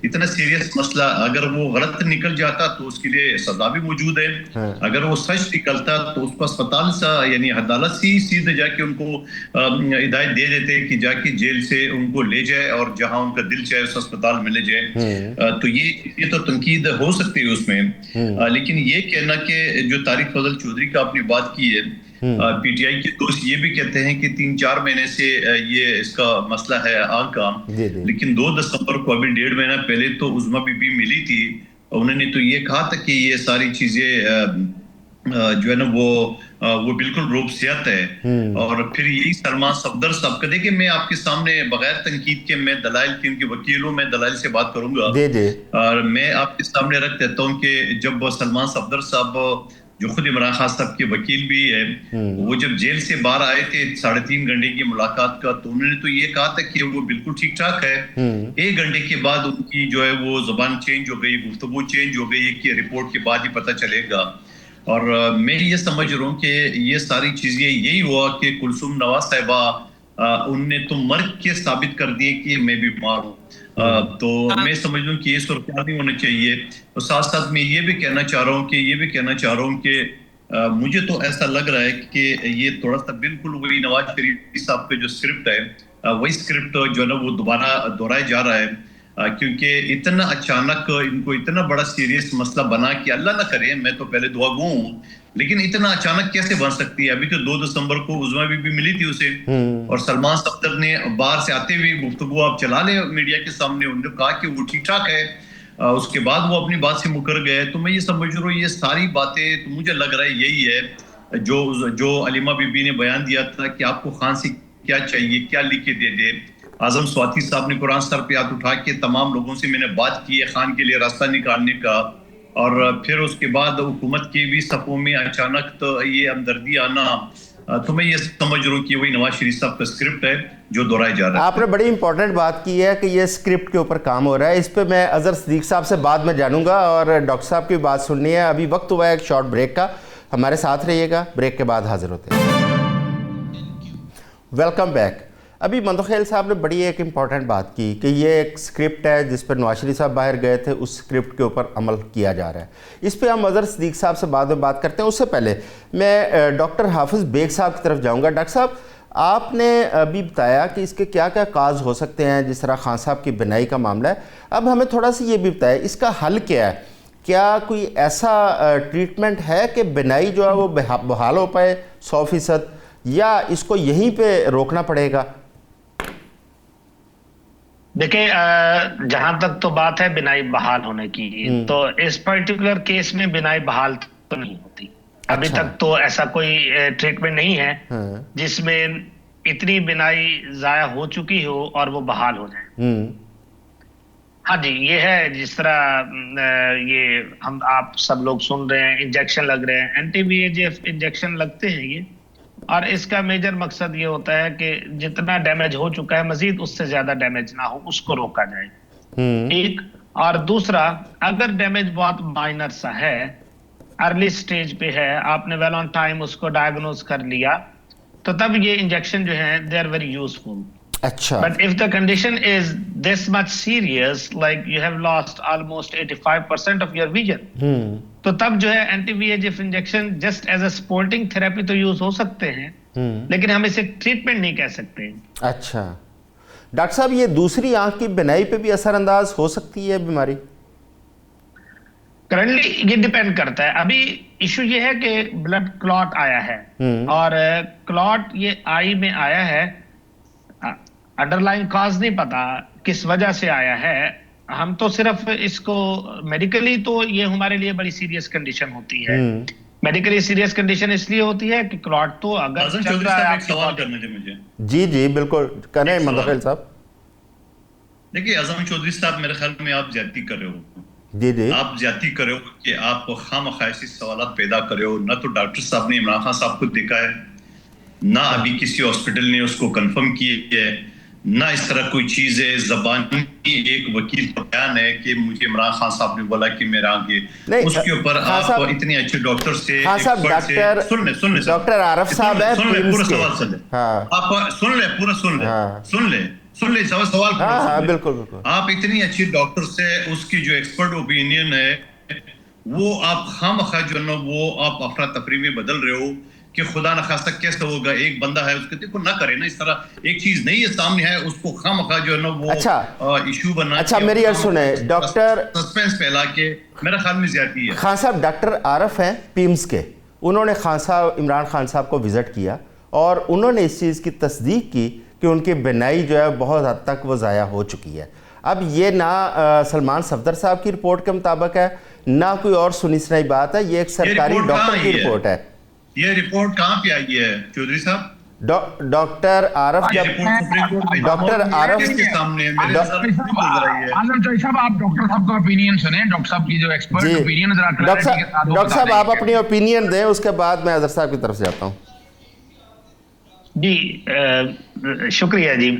इतना सीरियस मसला, अगर वो गलत निकल जाता तो उसके लिए सजा भी मौजूद है। अगर वो सच निकलता तो उसको अस्पताल से, यानी अदालत से सीधे जाके उनको हिदायत दे देते कि जाके जेल से उनको ले जाए और जहां उनका दिल चाहे उस अस्पताल में ले जाए। तो ये तो तनकीद हो सकती है उसमें। लेकिन ये कहना कि जो तारिक फजल चौधरी का आपने बात की है, पीटीआई के दोस्त ये भी कहते हैं कि 3-4 महीने से ये इसका मसला है आग का, लेकिन 2 दिसंबर को अभी 1.5 महीना पहले तो उज़मा बीबी मिली थी, उन्होंने तो ये कहा था कि ये सारी चीजें जो है ना वो बिल्कुल रूप सेहत है। और फिर यही सलमान सफदर साहब का, देखिए मैं आपके सामने बगैर तनकीद के, मैं दलाइल की उनके वकील हूँ, मैं दलाइल से बात करूंगा और मैं आपके सामने रख देता हूँ कि जब सलमान सफदर साहब जो खुद इमरान खान साहब के वकील भी है, वो जब जेल से बाहर आए थे 3.5 घंटे की मुलाकात का, तो उन्होंने तो ये कहा था कि वो बिल्कुल ठीक ठाक है। 1 घंटे के बाद उनकी जो है वो जुबान चेंज हो गई, गुफ्तगू चेंज हो गई कि रिपोर्ट के बाद ही पता चलेगा। और मैं ये समझ रहा हूँ कि ये सारी चीजें यही हुआ कि कुलसुम नवाज साहिबा उनने तो मर्ग के साबित कर दिए कि मैं बीमार हूँ। तो मैं समझ लूँ कि ये सूरत नहीं होना चाहिए। और साथ साथ मैं ये भी कहना चाह रहा हूँ कि मुझे तो ऐसा लग रहा है कि ये थोड़ा सा बिल्कुल वही नवाज शरीफ साहब का जो स्क्रिप्ट है, वही स्क्रिप्ट जो है ना वो दोबारा दोहराया जा रहा है, क्योंकि इतना अचानक इनको इतना बड़ा सीरियस मसला बना कि अल्लाह ना करे, मैं तो पहले दुआ गो हूँ, लेकिन इतना अचानक कैसे बन सकती है। अभी तो 2 दिसंबर को उज़मा बीबी मिली थी उसे, और सलमान सफदर ने बाहर से आते हुए गुफ्तगू आप चला ले मीडिया के सामने, उन्होंने कहा कि वो ठीक ठाक है, उसके बाद वो अपनी बात से मुकर गए। तो मैं ये समझ रहा हूँ ये सारी बातें, तो मुझे लग रहा है यही है जो अलीमा बीबी ने बयान दिया था कि आपको खान से क्या चाहिए, क्या लिख के दे दे। आजम स्वाति साहब ने कुरान सर पे हाथ उठा के तमाम लोगों से मैंने बात की है खान के लिए रास्ता निकालने का, और फिर उसके बाद हुकूमत के भी सफ़ों में अचानक तो ये हमदर्दी आना, तो मैं ये समझ रहा हूँ कि वही नवाज शरीफ साहब का स्क्रिप्ट है जो दोहराया जा रहा है। आपने बड़ी इंपॉर्टेंट बात की है कि ये स्क्रिप्ट के ऊपर काम हो रहा है। इस पे मैं अजहर सिद्दीक साहब से बाद में जानूंगा, और डॉक्टर साहब की बात सुननी है। अभी वक्त हुआ है एक शॉर्ट ब्रेक का, हमारे साथ रहिएगा, ब्रेक के बाद हाजिर होते हैं। Welcome back. अभी मंदखेल साहब ने बड़ी एक इम्पॉर्टेंट बात की कि ये एक स्क्रिप्ट है जिस पर नवाज शरीफ साहब बाहर गए थे, उस स्क्रिप्ट के ऊपर अमल किया जा रहा है। इस पे हम अजहर सिद्दीक साहब से बाद में बात करते हैं। उससे पहले मैं डॉक्टर हाफिज़ बेग साहब की तरफ जाऊंगा। डॉक्टर साहब, आपने अभी बताया कि इसके क्या क्या काज हो सकते हैं, जिस तरह खान साहब की बिनाई का मामला है। अब हमें थोड़ा सा ये भी बताया इसका हल क्या है। क्या कोई ऐसा ट्रीटमेंट है कि बिनाई जो है वो बहाल हो पाए 100%, या इसको यहीं पे रोकना पड़ेगा? देखिए, जहां तक तो बात है बिनाई बहाल होने की, तो इस पर्टिकुलर केस में बिनाई बहाल तो नहीं होती। अभी तक तो ऐसा कोई ट्रीटमेंट नहीं है जिसमें इतनी बिनाई जाया हो चुकी हो और वो बहाल हो जाए। हाँ जी, ये है जिस तरह ये आप सब लोग सुन रहे हैं, इंजेक्शन लग रहे हैं, एंटी-VEGF इंजेक्शन लगते हैं ये, और इसका मेजर मकसद ये होता है कि जितना डैमेज हो चुका है मजीद उससे ज्यादा डैमेज ना हो, उसको रोका जाए। एक, और दूसरा, अगर डैमेज बहुत माइनर सा है, अर्ली स्टेज पे है, आपने वेल ऑन टाइम उसको डायग्नोज कर लिया, तो तब ये इंजेक्शन जो है दे आर वेरी यूजफुल। अच्छा, but if the condition is this much serious, like you have lost almost 85% of your vision, तो तब जो है anti VEGF injection just as a supporting therapy तो यूज हो सकते हैं, लेकिन हम इसे ट्रीटमेंट नहीं कह सकते। अच्छा डॉक्टर साहब, ये दूसरी आंख की बिनाई पे भी असरअंदाज हो सकती है बीमारी? करंटली ये डिपेंड करता है। अभी इशू ये है कि ब्लड क्लॉट आया है, और क्लॉट ये आई में आया है, अंडरलाइन कॉज नहीं पता किस वजह से आया है। हम तो सिर्फ इसको मेडिकली, तो ये हमारे लिए बड़ी सीरियस कंडीशन होती है। मेडिकली सीरियस कंडीशन इसलिए होती है कि क्लॉट तो अगर चल रहा है। सवाल करने थे मुझे। जी बिल्कुल करें मंदखेल साहब। देखिए आजम चौधरी साहब, मेरे ख्याल में आप ज्यादती कर रहे हो। जी आप ज्यादती कर रहे हो कि आप खामखा ऐसे सवाल पैदा कर रहे हो। ना तो डॉक्टर साहब ने इमरान खान साहब को देखा है, ना अभी किसी हॉस्पिटल ने उसको कंफर्म किया है, ना इस तरह कोई चीज है। जबानी एक वकील का बयान है कि मुझे इमरान खान साहब ने बोला कि मेरा आगे, उसके ऊपर आप इतने अच्छे डॉक्टर से, डॉक्टर आरफ साहब है, पूरा सवाल सुन ले, आप सुन ले, पूरा सुन ले सवाल। बिल्कुल। आप इतनी अच्छी डॉक्टर से उसकी जो एक्सपर्ट ओपिनियन है वो आप खामखा जो है ना वो आप अफरा तफरी में बदल रहे हो कि खुदा न खास्ता कैसे होगा। एक बंदा है उसके, देखो ना करे ना इस तरह, एक चीज नहीं है सामने है, उसको खामखा जो है ना वो इशू बना। अच्छा मेरी अर्ज सुने डॉक्टर, सस्पेंस फैला के मेरा ख्याल में ज्यादती है। खान साहब, डॉक्टर आरफ हैं पीम्स के, उन्होंने इमरान खान साहब को विज़िट किया और उन्होंने इस चीज़ की तस्दीक की कि उनकी बिनाई जो है बहुत हद तक वो ज़ाया हो चुकी है। अब ये ना सलमान सफदर साहब की रिपोर्ट के मुताबिक है, ना कोई और सुनी सुनाई बात है, ये एक सरकारी डॉक्टर की रिपोर्ट है। ये रिपोर्ट कहाँ पे आई है चौधरी साहब? डॉक्टर आरफ के सामने आजम चौधरी साहब, आप डॉक्टर साहब का ओपिनियन सुने, डॉक्टर साहब की जो एक्सपर्ट ओपिनियन। डॉक्टर साहब आप अपनी ओपिनियन दें, उसके बाद मैं अजहर साहब की तरफ से आता हूँ। जी शुक्रिया जी।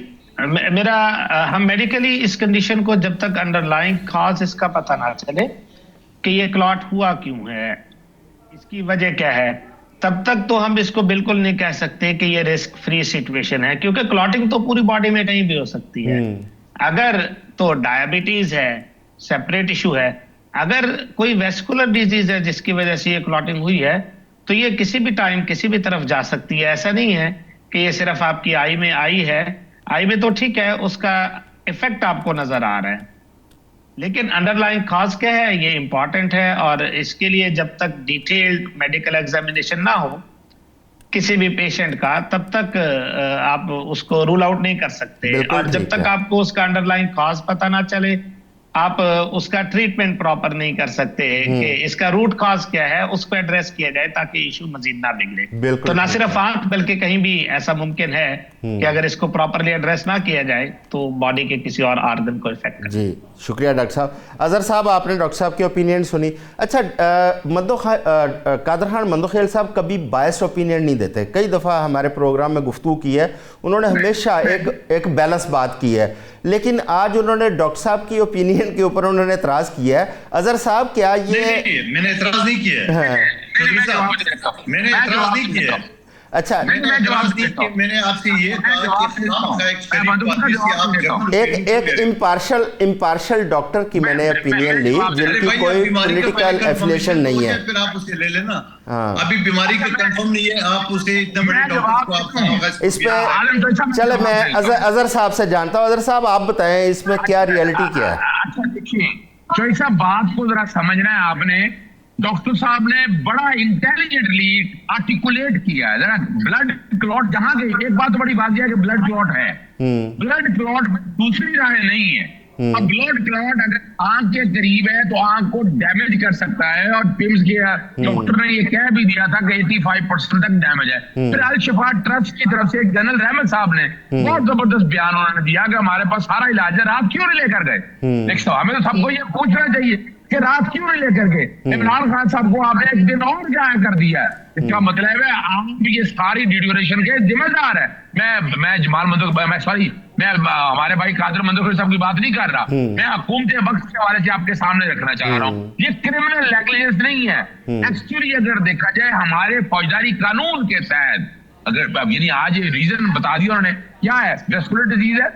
मेरा हम मेडिकली इस कंडीशन को जब तक अंडरलाइंग कॉज इसका पता ना चले कि ये क्लॉट हुआ क्यों है, इसकी वजह क्या है, तब तक तो हम इसको बिल्कुल नहीं कह सकते कि ये रिस्क फ्री सिचुएशन है, क्योंकि क्लॉटिंग तो पूरी बॉडी में कहीं भी हो सकती है। अगर तो डायबिटीज है, सेपरेट इशू है। अगर कोई वेस्कुलर डिजीज है जिसकी वजह से ये क्लॉटिंग हुई है, तो ये किसी भी टाइम किसी भी तरफ जा सकती है। ऐसा नहीं है कि ये सिर्फ आपकी आई में आई है, आई में तो ठीक है, उसका इफेक्ट आपको नजर आ रहा है, लेकिन अंडरलाइंग कॉज क्या है ये इंपॉर्टेंट है। और इसके लिए जब तक डिटेल्ड मेडिकल एग्जामिनेशन ना हो किसी भी पेशेंट का, तब तक आप उसको रूल आउट नहीं कर सकते। और जब तक आपको उसका अंडरलाइंग कॉज पता ना चले, आप उसका ट्रीटमेंट प्रॉपर नहीं कर सकते कि इसका रूट कॉज क्या है, उसको एड्रेस किया जाए ताकि इशू मजीद ना बिगड़े। तो ना सिर्फ आंख बल्कि कहीं भी ऐसा मुमकिन है कि अगर इसको प्रॉपरली एड्रेस ना किया जाए तो बॉडी के किसी और आर्गन को इफेक्ट करे। जी शुक्रिया डॉक्टर साहब। अजहर साहब, आपने डॉक्टर साहब की ओपिनियन सुनी। अच्छा, कादर खान मंदोखेल साहब कभी बायस्ड ओपिनियन नहीं देते, कई दफ़ा हमारे प्रोग्राम में गुफ्तगू की है, उन्होंने हमेशा एक बैलेंस बात की है, लेकिन आज उन्होंने डॉक्टर साहब की ओपिनियन के ऊपर उन्होंने एतराज़ किया है। अजहर साहब, क्या ये मैंने एतराज़ नहीं किया है। मैंने एतराज़ नहीं किया। अच्छा, मैंने आपसे ये कहा कि एक इम्पार्शल डॉक्टर की मैंने ओपिनियन ली जिनकी कोई पॉलिटिकल एफिलिएशन नहीं है। फिर आप उसे ले लेना। अभी बीमारी का कंफर्म नहीं है, आप उसे इतने बड़े डॉक्टर को आप इस पे चले, मैं अजहर साहब से जानता हूँ। अजहर साहब, आप बताएं इसमें क्या रियलिटी क्या है? अच्छा देखिए चौधरी साहब, बात को जरा समझना है आपने। डॉक्टर साहब ने बड़ा इंटेलिजेंटली आर्टिकुलेट किया है। जरा ब्लड क्लॉट जहां गई, एक बात तो बड़ी बात यह है कि ब्लड क्लॉट है, ब्लड क्लॉट दूसरी राय नहीं है। अब ब्लड क्लॉट अगर आंख के करीब है तो आंख को डैमेज कर सकता है, और पिम्स के डॉक्टर ने ये कह भी दिया था कि 85% तक डैमेज है। फिर अल शिफा ट्रस्ट की तरफ से जनरल रहमत साहब ने बहुत जबरदस्त बयान उन्होंने दिया कि हमारे पास सारा इलाज है, आप क्यों नहीं लेकर गए। नेक्स्ट हमें तो सबको ये पूछना चाहिए कि रात क्यों नहीं लेकर के इमरान खान साहब को आपने एक दिन और क्या कर दिया है। इसका मतलब है आप ये सारी ड्यूरेशन के जिम्मेदार है। मैं जमाल मैं हमारे भाई कादर मंदोखेल साहब की बात नहीं कर रहा, मैं हुकूमत वक्त के हवाले से आपके सामने रखना चाह रहा हूँ। ये क्रिमिनल नेग्लिजेंस नहीं है। एक्चुअली अगर देखा जाए हमारे फौजदारी कानून के तहत, अगर यानी आज ये रीजन बता दिया उन्होंने, क्या है, वेस्कुलर डिजीज है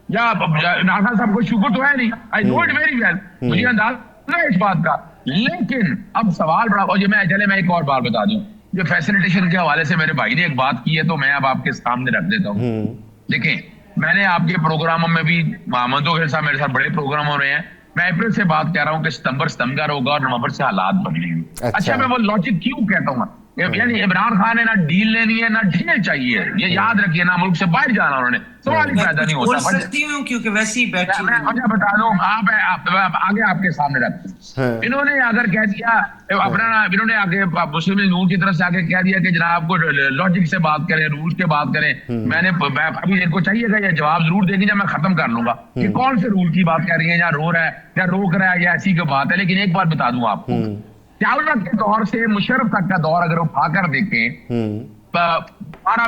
या इमरान खान साहब को शुगर तो है नहीं, I know it very well, मुझे अंदाजा इस बात का। लेकिन अब सवाल बड़ा, और मैं एक और बात बता दूं, जो फैसिलिटेशन के हवाले से मेरे भाई ने एक बात की है तो मैं अब आपके सामने रख देता हूँ। देखें, मैंने आपके प्रोग्रामों में भी, मंदोखेल साहब मेरे साथ बड़े प्रोग्राम हो रहे हैं, मैं अप्रैल से बात कर रहा हूँ कि सितंबर होगा और नवंबर से हालात बदलेंगे। अच्छा, मैं वो लॉजिक क्यों कहता हूँ, यानी इमरान खान ने ना डील लेनी है ना ढील चाहिए, ये याद रखिए ना, मुल्क से बाहर जाना उन्होंने सवाल ही पैदा नहीं होता। सकती हूँ क्योंकि वैसे ही बैठी मैं वजह बता दूं, आप आगे आपके सामने रखते हैं। इन्होंने अगर कह दिया अपना, इन्होंने आगे मुस्लिम नूर की तरफ से आगे कह दिया कि जनाब को लॉजिक से बात करें, रूल के बात करें। मैंने अभी इनको चाहिएगा ये जवाब जरूर देंगे जब मैं खत्म कर लूंगा कि कौन से रूल की बात कर रही है, या रो रहा है या रोक रहा है या ऐसी की बात है। लेकिन एक बात बता दूं आपको, ज़िया-उल-हक के दौर से मुशर्रफ तक का दौर अगर उठाकर देखें, 18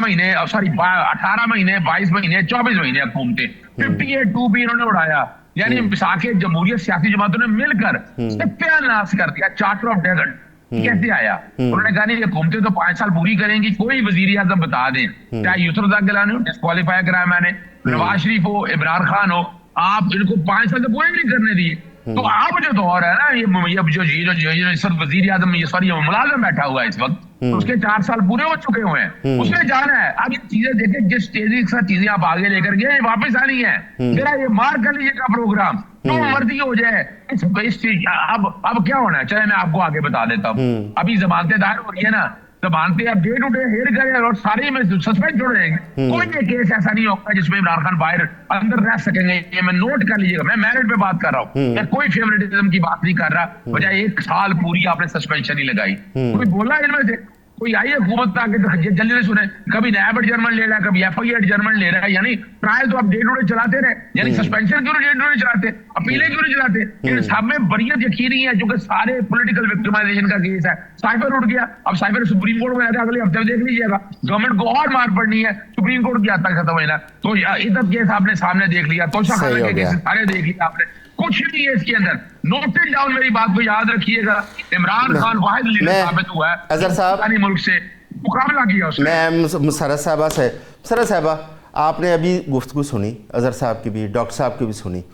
महीने 22 महीने 24 महीने हुकूमतें, 58 भी इन्होंने उड़ाया, यानी साके जमहूरियत सियासी जमातों ने मिलकर सत्यानाश कर दिया। चार्टर ऑफ डेजर्ट कैसे आया? उन्होंने कहा नहीं, हुकूमतें तो 5 साल पूरी करेंगी, कोई वजीर आजम बता दें, चाहे यूसुफ गिलानी डिस्क्वालीफाई कराया मैंने, नवाज शरीफ हो, इमरान खान हो, आप इनको 5 साल तो पूरे नहीं करने दिए। तो आप जो दौर है ना, ये जो वजीर आजम, ये सॉरी मुलाजिम बैठा हुआ है इस वक्त, तो उसके 4 साल पूरे हो चुके हुए हैं, उसने जाना है। अब ये चीजें देखें, जिस तेजी के साथ चीजें आप आगे लेकर गए वापस आनी है। मेरा ये मार कर लीजिएगा प्रोग्राम, जो मर्जी हो जाए इस चीज। अब क्या होना है, चले मैं आपको आगे बता देता हूँ। अभी जमानतें दायर हो रही है ना, तो मानते हैं अब डे टू डे हेयर करें और सारे में सस्पेंड छोड़ देंगे। कोई भी केस ऐसा नहीं होगा जिसमें इमरान खान बाहर अंदर रह सकेंगे। ये मैं नोट कर लीजिएगा, मैं मेरिट पे बात कर रहा हूँ, मैं कोई फेवरेटिज्म की बात नहीं कर रहा। बजाय 1 साल पूरी आपने सस्पेंशन ही लगाई। कोई बोला इनमें से कोई आई है हुकूमत आके जल्दी से सुने, कभी नैब एडजर्नमेंट ले रहा है, कभी FIA एडजर्नमेंट ले रहा है, यानी ट्रायल तो आप डे टू डे चलाते रहे, यानी सस्पेंशन क्यों डे टू डे चलाते, अपीलें क्यों नहीं चलाते? इन सब में बरियत यकीनी है, जो कि सारे पॉलिटिकल विक्टिमाइजेशन का केस है। साइफर उठ गया, अब साइफर सुप्रीम कोर्ट में अगले हफ्ते देख लीजिएगा, गवर्नमेंट को और मार पड़नी है, सुप्रीम कोर्ट की यात्रा खत्म हुई ना, तो इधर केस आपने सामने देख लिया, तोशा खाना के केस सारे देख लिया आपने, कुछ नहीं है इसके अंदर। नोट इट डाउन, मेरी बात को याद रखिएगा। इमरान खान वाहिद लीडर साबित हुआ है अजहर साहब मुल्क से मुकाबला किया उसने। मैं मुसर्रत साहबा से, मुसर्रत साहबा आपने अभी गुफ्तगू सुनी, अजहर साहब की भी, डॉक्टर साहब की भी सुनी।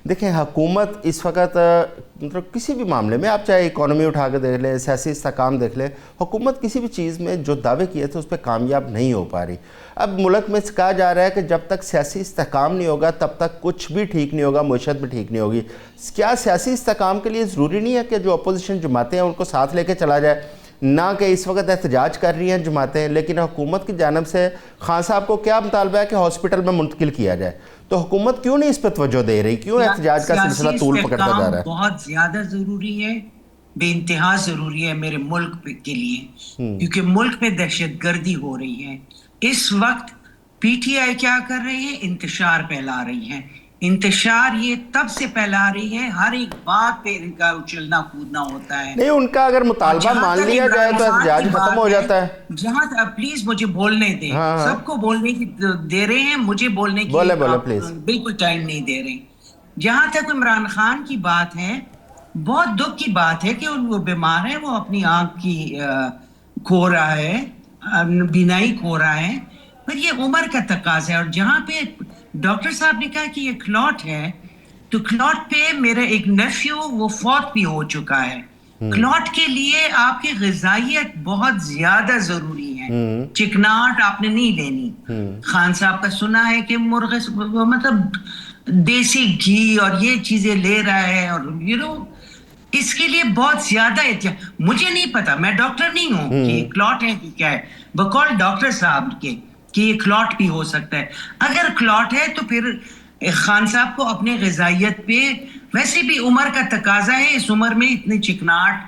देखें हुकूमत इस वक्त मतलब किसी भी मामले में, आप चाहे इकॉनमी उठा के देख लें, सियासी इस्तेहकाम देख लें, हुकूमत किसी भी चीज़ में जो दावे किए थे उस पर कामयाब नहीं हो पा रही। अब मुल्क में कहा जा रहा है कि जब तक सियासी इस्तेहकाम नहीं होगा तब तक कुछ भी ठीक नहीं होगा, मईशत भी ठीक नहीं होगी। क्या सियासी इस्तेहकाम के लिए ज़रूरी नहीं है कि जो अपोजिशन जमातें हैं उनको साथ लेके चला जाए? ना कि इस वक्त एहतजाज कर रही हैं जमातें, लेकिन हुकूमत की जानब से खान साहब को क्या मुतालबा है कि हॉस्पिटल में मुंतकिल किया जाए, तो हुकूमत क्यों नहीं इस पर तवज्जो दे रही? क्यों एहतजाज का सिलसिला तूल पकड़ता जा रहा है? बहुत ज्यादा जरूरी है, बेइंतहा जरूरी है मेरे मुल्क के लिए, क्योंकि मुल्क में दहशतगर्दी हो रही है। इस वक्त PTI क्या कर रहे हैं? इंतशार फैला रही है। इंतशार ये तब से फैला रही है, हर एक बात पे इनका उछलना कूदना होता है। नहीं, उनका अगर मुतालबा मान लिया जाए तो एहतजाज खत्म हो जाता है। जहां तक प्लीज मुझे बोलने दें। हाँ। सबको बोलने की दे रहे हैं, मुझे बोलने की बोले प्लीज। बिल्कुल टाइम नहीं दे रहे। जहां तक इमरान खान की बात है, बहुत दुख की बात है कि वो बीमार है, वो अपनी आंख की खो रहा है, बीनाई खो रहा है, पर ये उम्र का तकाजा है। और जहां पे डॉक्टर साहब ने कहा कि ये क्लॉट है, तो क्लॉट पे मेरा एक नेफ्यू वो फौत भी हो चुका है। क्लॉट के लिए आपकी ग़िज़ाइयत बहुत ज्यादा जरूरी है, चिकनाहट आपने नहीं लेनी। खान साहब का सुना है कि मुर्गे मतलब देसी घी और ये चीजें ले रहा है, और इसके लिए बहुत ज्यादा एहतियात। मुझे नहीं पता, मैं डॉक्टर नहीं हूँ कि ये क्लॉट है कि क्या है, बकौल डॉक्टर साहब के कि ये क्लॉट भी हो सकता है। अगर क्लॉट है तो फिर खान साहब को अपने ग़िज़ाइयत पे, वैसे भी उम्र का तकाजा है, इस उम्र में इतनी चिकनाहट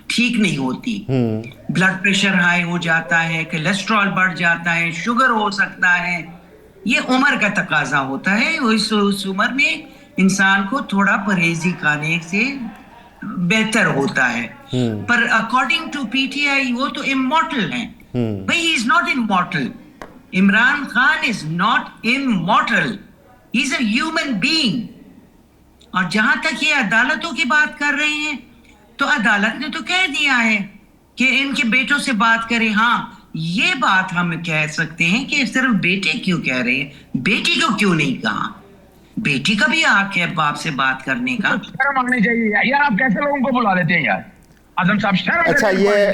ठीक नहीं होती, ब्लड प्रेशर हाई हो जाता है, कोलेस्ट्रॉल बढ़ जाता है, शुगर हो सकता है, ये उम्र का तकाजा होता है। उस उम्र में इंसान को थोड़ा परहेजी खाने से बेहतर होता है। पर अकॉर्डिंग टू PTI वो तो इमॉर्टल है भाई, he is not immortal. Imran Khan is not immortal, he is a human being. और जहां तक ये अदालतों की बात कर रहे हैं, तो अदालत ने तो कह दिया है कि इनके बेटों से बात करें। हाँ, ये बात हम कह सकते हैं कि सिर्फ बेटे क्यों कह रहे हैं, बेटी को क्यों नहीं कहा? बेटी का भी हक है बाप से बात करने का। शर्म आनी चाहिए यार, आप कैसे लोगों को बुला लेते हैं यार? आजम साहब शर्म। अच्छा, ये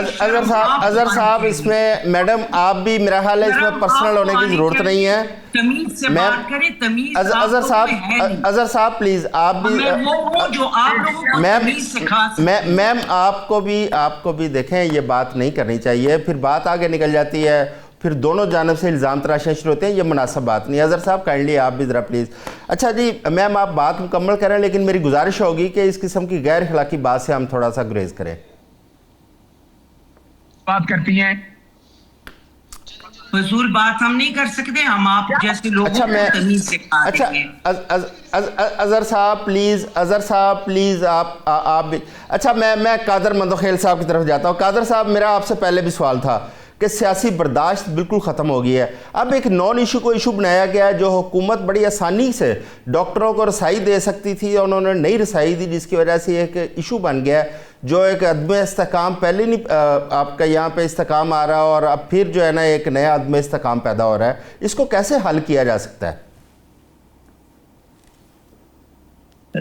अजहर साहब, इसमें मैडम आप भी, मेरा ख्याल है इसमें पर्सनल होने की जरूरत नहीं है। तमीज से बात करें, तमीज। अजहर साहब प्लीज, आप भी जो आप लोगों को तमीज सिखा। मैम आपको भी देखें, ये बात नहीं करनी चाहिए, फिर बात आगे निकल जाती है, फिर दोनों जानब से इल्ज़ाम तराशे शुरू होते हैं, ये मुनासिब बात नहीं है। अजहर साहब काइंडली आप भी ज़रा प्लीज़। अच्छा जी मैम, आप बात मुकम्मल करें, लेकिन मेरी गुजारिश होगी कि इस किस्म की गैर अखलाकी बात से हम थोड़ा सा गुरेज करें। बात करती हैं, फजूल बात हम नहीं कर सकते, हम आप जैसे लोगों अच्छा, को तमीज सिखा देंगे। अजहर साहब प्लीज़ आप भी। अच्छा, मैं कादर मंदोखेल साहब की तरफ जाता हूँ। कादर साहब, मेरा आपसे पहले भी सवाल था कि सियासी बर्दाश्त बिल्कुल ख़त्म हो गई है। अब एक नॉन इशू को इशू बनाया गया है, जो हुकूमत बड़ी आसानी से डॉक्टरों को रसाई दे सकती थी और उन्होंने नहीं रसाई दी, जिसकी वजह से एक इशू बन गया है, जो एक अदम इस्तेहकाम, पहले नहीं आपका यहाँ पे इस्तेहकाम आ रहा और अब फिर जो है ना एक नया अदम इस्तेहकाम पैदा हो रहा है। इसको कैसे हल किया जा सकता है?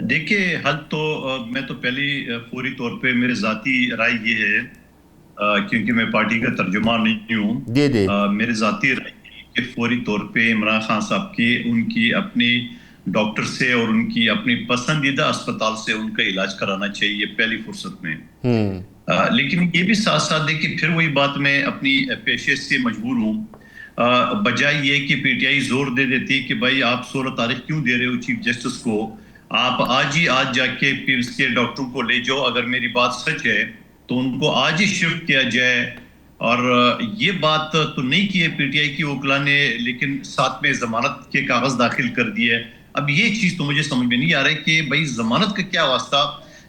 देखिए, हल तो मैं तो पहले फौरी तौर पे मेरी ज़ाती राय ये है, क्योंकि मैं पार्टी का तर्जुमान नहीं हूँ, मेरे ज़ाती राय कि फौरी तौर पे इमरान खान साहब की, उनकी अपनी डॉक्टर से और उनकी अपनी पसंदीदा अस्पताल से उनका इलाज कराना चाहिए पहली फुर्सत में। लेकिन ये भी साथ साथ देखिए फिर वही बात, मैं अपनी पेशे से मजबूर हूँ, बजाय ये कि पीटीआई जोर दे देती कि भाई आप 16 तारीख क्यों दे रहे हो चीफ जस्टिस को, आप आज जाके पीएम्स के डॉक्टरों को ले जाओ, अगर मेरी बात सच है तो उनको आज ही शिफ्ट किया जाए। और ये बात तो नहीं की है पीटीआई की वकला ने, लेकिन साथ में जमानत के कागज दाखिल कर दिए। अब ये चीज तो मुझे समझ में नहीं आ रहा है कि भाई जमानत का क्या वास्ता,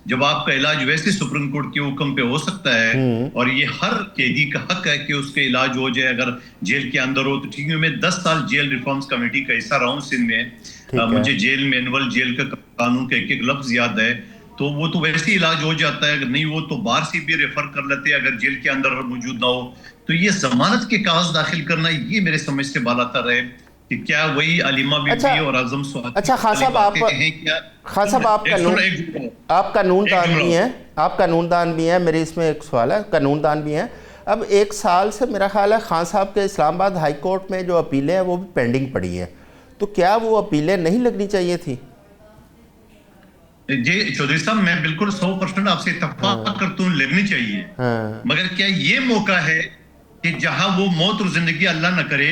जब आपका इलाज वैसे सुप्रीम कोर्ट के हुक्म पे हो सकता है, और ये हर कैदी का हक है कि उसका इलाज हो जाए अगर जेल के अंदर हो तो ठीक है। मैं 10 साल जेल रिफॉर्म्स कमेटी का हिस्सा रहा हूँ सिंध में, मुझे जेल मैनुअल, जेल का कानून का एक लफ्ज याद है, तो वो तो वैसे ही इलाज हो जाता है, अगर नहीं वो तो बाहर से भी रेफर कर लेते हैं अगर जेल के अंदर मौजूद ना हो। तो ये जमानत के कागज दाखिल करना, ये मेरे समझ से बालातर है कि क्या वही अलीमा बीबी और आजम स्वाति। अच्छा खान साहब, आप कानूनदान भी हैं, आप कानूनदान भी हैं, मेरे इसमें एक सवाल है, कानूनदान भी हैं। अब 1 साल से मेरा ख्याल है खान साहब के इस्लामाबाद हाई कोर्ट में जो अपीलें हैं वो भी पेंडिंग पड़ी हैं, तो क्या वो अपीलें नहीं लगनी चाहिए थी? जी चौधरी साहब, मैं बिल्कुल 100% आपसे इत्तेफाक करता हूँ, लगनी चाहिए। मगर क्या ये मौका है कि जहां वो मौत और जिंदगी अल्लाह न करे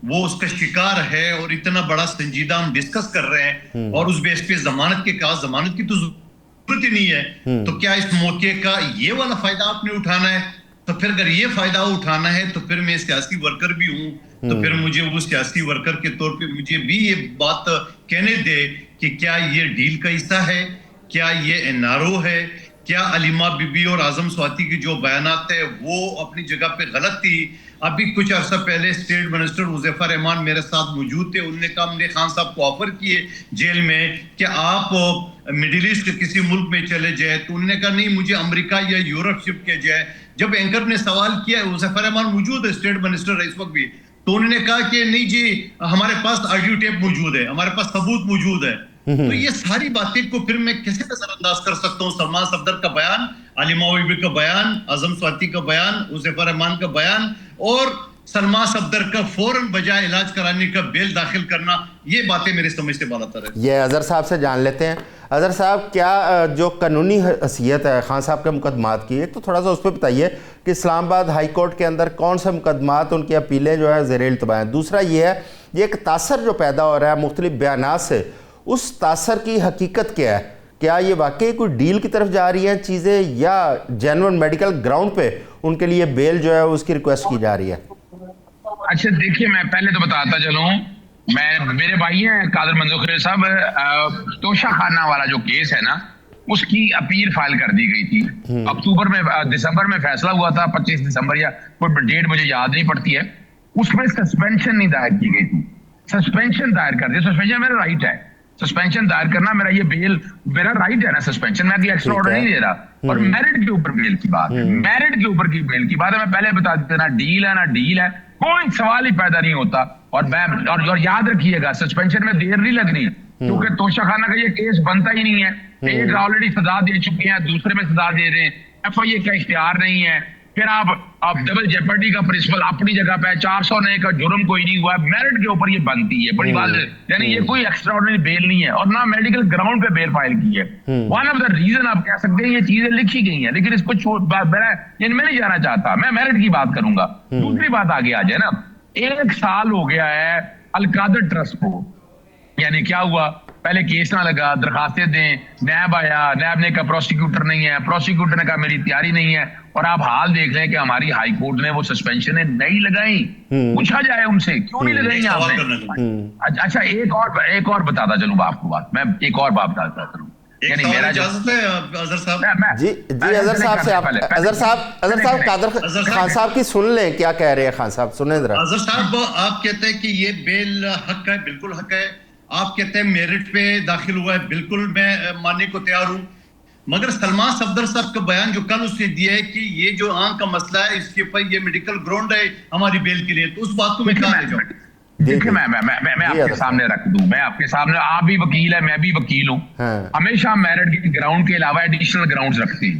वो उसका शिकार है और इतना बड़ा संजीदा हम डिस्कस कर रहे हैं और उस बेस पे जमानत के कागज, जमानत की तो जरूरत ही नहीं है, तो क्या इस मौके का ये वाला फायदा आपने उठाना है? तो फिर अगर ये फायदा उठाना है तो फिर मैं सियासी वर्कर भी हूँ, तो फिर मुझे वो सियासी वर्कर के तौर पे मुझे भी ये बात कहने दे कि क्या ये डील का हिस्सा है, क्या ये एनआरओ है, क्या अलीमा बीबी और आजम स्वाति की जो बयानात है वो अपनी जगह पे गलत थी। अभी कुछ अर्सा पहले स्टेट मिनिस्टर हुज़ैफा रहमान मेरे साथ मौजूद थे, उन्होंने कहा हमने खान साहब को ऑफर किए जेल में कि आप मिडिल ईस्ट के किसी मुल्क में चले जाए, तो उन्होंने कहा नहीं मुझे अमेरिका या यूरोप शिफ्ट किया जाए। जब एंकर ने सवाल किया, हुज़ैफा रहमान मौजूद है, स्टेट मिनिस्टर है इस वक्त भी, तो उन्होंने कहा कि नहीं जी हमारे पास ऑडियो टेप मौजूद है, हमारे पास सबूत मौजूद है। तो ये सारी बातें को फिर मैं कैसे नजरअंदाज कर सकता हूँ? सलमान सफदर का बयान, अलीमा बीबी का बयान, आजम स्वाति का बयान, हुज़ैफा रहमान का बयान और सलमान सफदर का फौरन बजाय इलाज कराने का बेल दाखिल करना, ये बातें मेरे समझ से बालातर है। ये अजहर साहब से जान लेते हैं। अजहर साहब, क्या जो कानूनी हैसियत है खान साहब के मुकदमात की, एक तो थोड़ा सा उस पर बताइए कि इस्लामाबाद हाई कोर्ट के अंदर कौन से मुकदमात, उनकी अपीलें जो है ज़ेर इल्तवा हैं। दूसरा ये है, ये एक तासर जो पैदा हो रहा है मुख्तलिफ बयानात से, उस तासर की हकीकत क्या है? क्या ये वाकई कोई डील की तरफ जा रही हैं चीज़ें, या जेन्युइन मेडिकल ग्राउंड पे उनके लिए बेल जो है उसकी रिक्वेस्ट की जा रही है? अच्छा देखिए, मैं पहले तो बताता चलूं, मेरे भाई हैं कादर मंजूर खलील साहब, तोशा खाना वाला जो केस है ना, उसकी अपील फाइल कर दी गई थी। अक्टूबर में, दिसंबर में फैसला हुआ था, 25 दिसंबर या कोई डेट मुझे याद नहीं पड़ती है, उसमें सस्पेंशन नहीं दायर की गई थी। सस्पेंशन दायर कर दिया, सस्पेंशन मेरा राइट है, सस्पेंशन दायर करना मेरा, ये बेल मेरा राइट है ना, सस्पेंशन मैं एक्स्ट्रा ऑर्डर नहीं दे रहा। और मेरिट के ऊपर बेल की बात है, मेरिट के ऊपर की बेल की बात है। मैं पहले बता देता, ना डील है ना डील है, कोई सवाल ही पैदा नहीं होता। और याद रखिएगा, सस्पेंशन में देर नहीं लगनी, क्योंकि तोशा खाना का ये केस बनता ही नहीं है। एक ऑलरेडी सजा दे चुके हैं, दूसरे में सजा दे रहे हैं, एफआईए का इख्तियार नहीं है। फिर आप डबल जेपर्डी का प्रिंसिपल अपनी जगह पे, 400 नए का जुर्म कोई नहीं हुआ, मेरिट के ऊपर ये बनती है बड़ी बात है। यानी ये कोई एक्स्ट्रा ऑर्डिनरी बेल नहीं है, और ना मेडिकल ग्राउंड पे बेल फाइल की है। वन ऑफ द रीजन आप कह सकते हैं ये चीजें लिखी गई हैं, लेकिन इसको मैं नहीं जाना चाहता, मैं मेरिट की बात करूंगा। दूसरी बात आगे आ जाए ना, 1 साल हो गया है अलकादर ट्रस्ट को, यानी क्या हुआ, पहले केस ना लगा, दरखास्तें दें, नैब आया, नैब ने कहा प्रोसिक्यूटर नहीं है, प्रोसिक्यूटर ने कहा मेरी तैयारी नहीं है, और आप हाल देख लें कि हमारी हाई कोर्ट ने वो सस्पेंशन नहीं लगाई। पूछा जाए उनसे क्यों नहीं लगाई आपने? अच्छा एक और बताता चलूं आपको बात, मैं एक और बात बताता चलूं, यानी मेरा इजाजत है अजहर साहब? जी अजहर साहब से आप, अजहर साहब कादर खान साहब की सुन लें, क्या कह रहे हैं खान साहब, सुने जरा। अजहर साहब, आप कहते हैं कि ये बेल हक है, बिल्कुल हक है। आप कहते हैं मेरिट पे दाखिल हुआ है, बिल्कुल मैं मानने को तैयार हूं। मगर सलमान सफदर साहब का बयान जो कल उसने दिया है कि ये जो आंख का मसला है, इसके ऊपर ये मेडिकल ग्राउंड है हमारी बेल के लिए, तो उस बात को मैं कहां ले जाऊं? देखिए, मैं आपके सामने रख दूं, मैं आपके सामने, आप भी वकील है, मैं भी वकील हूं। हमेशा मेरिट के ग्राउंड के अलावा एडिशनल ग्राउंड्स रखते हैं,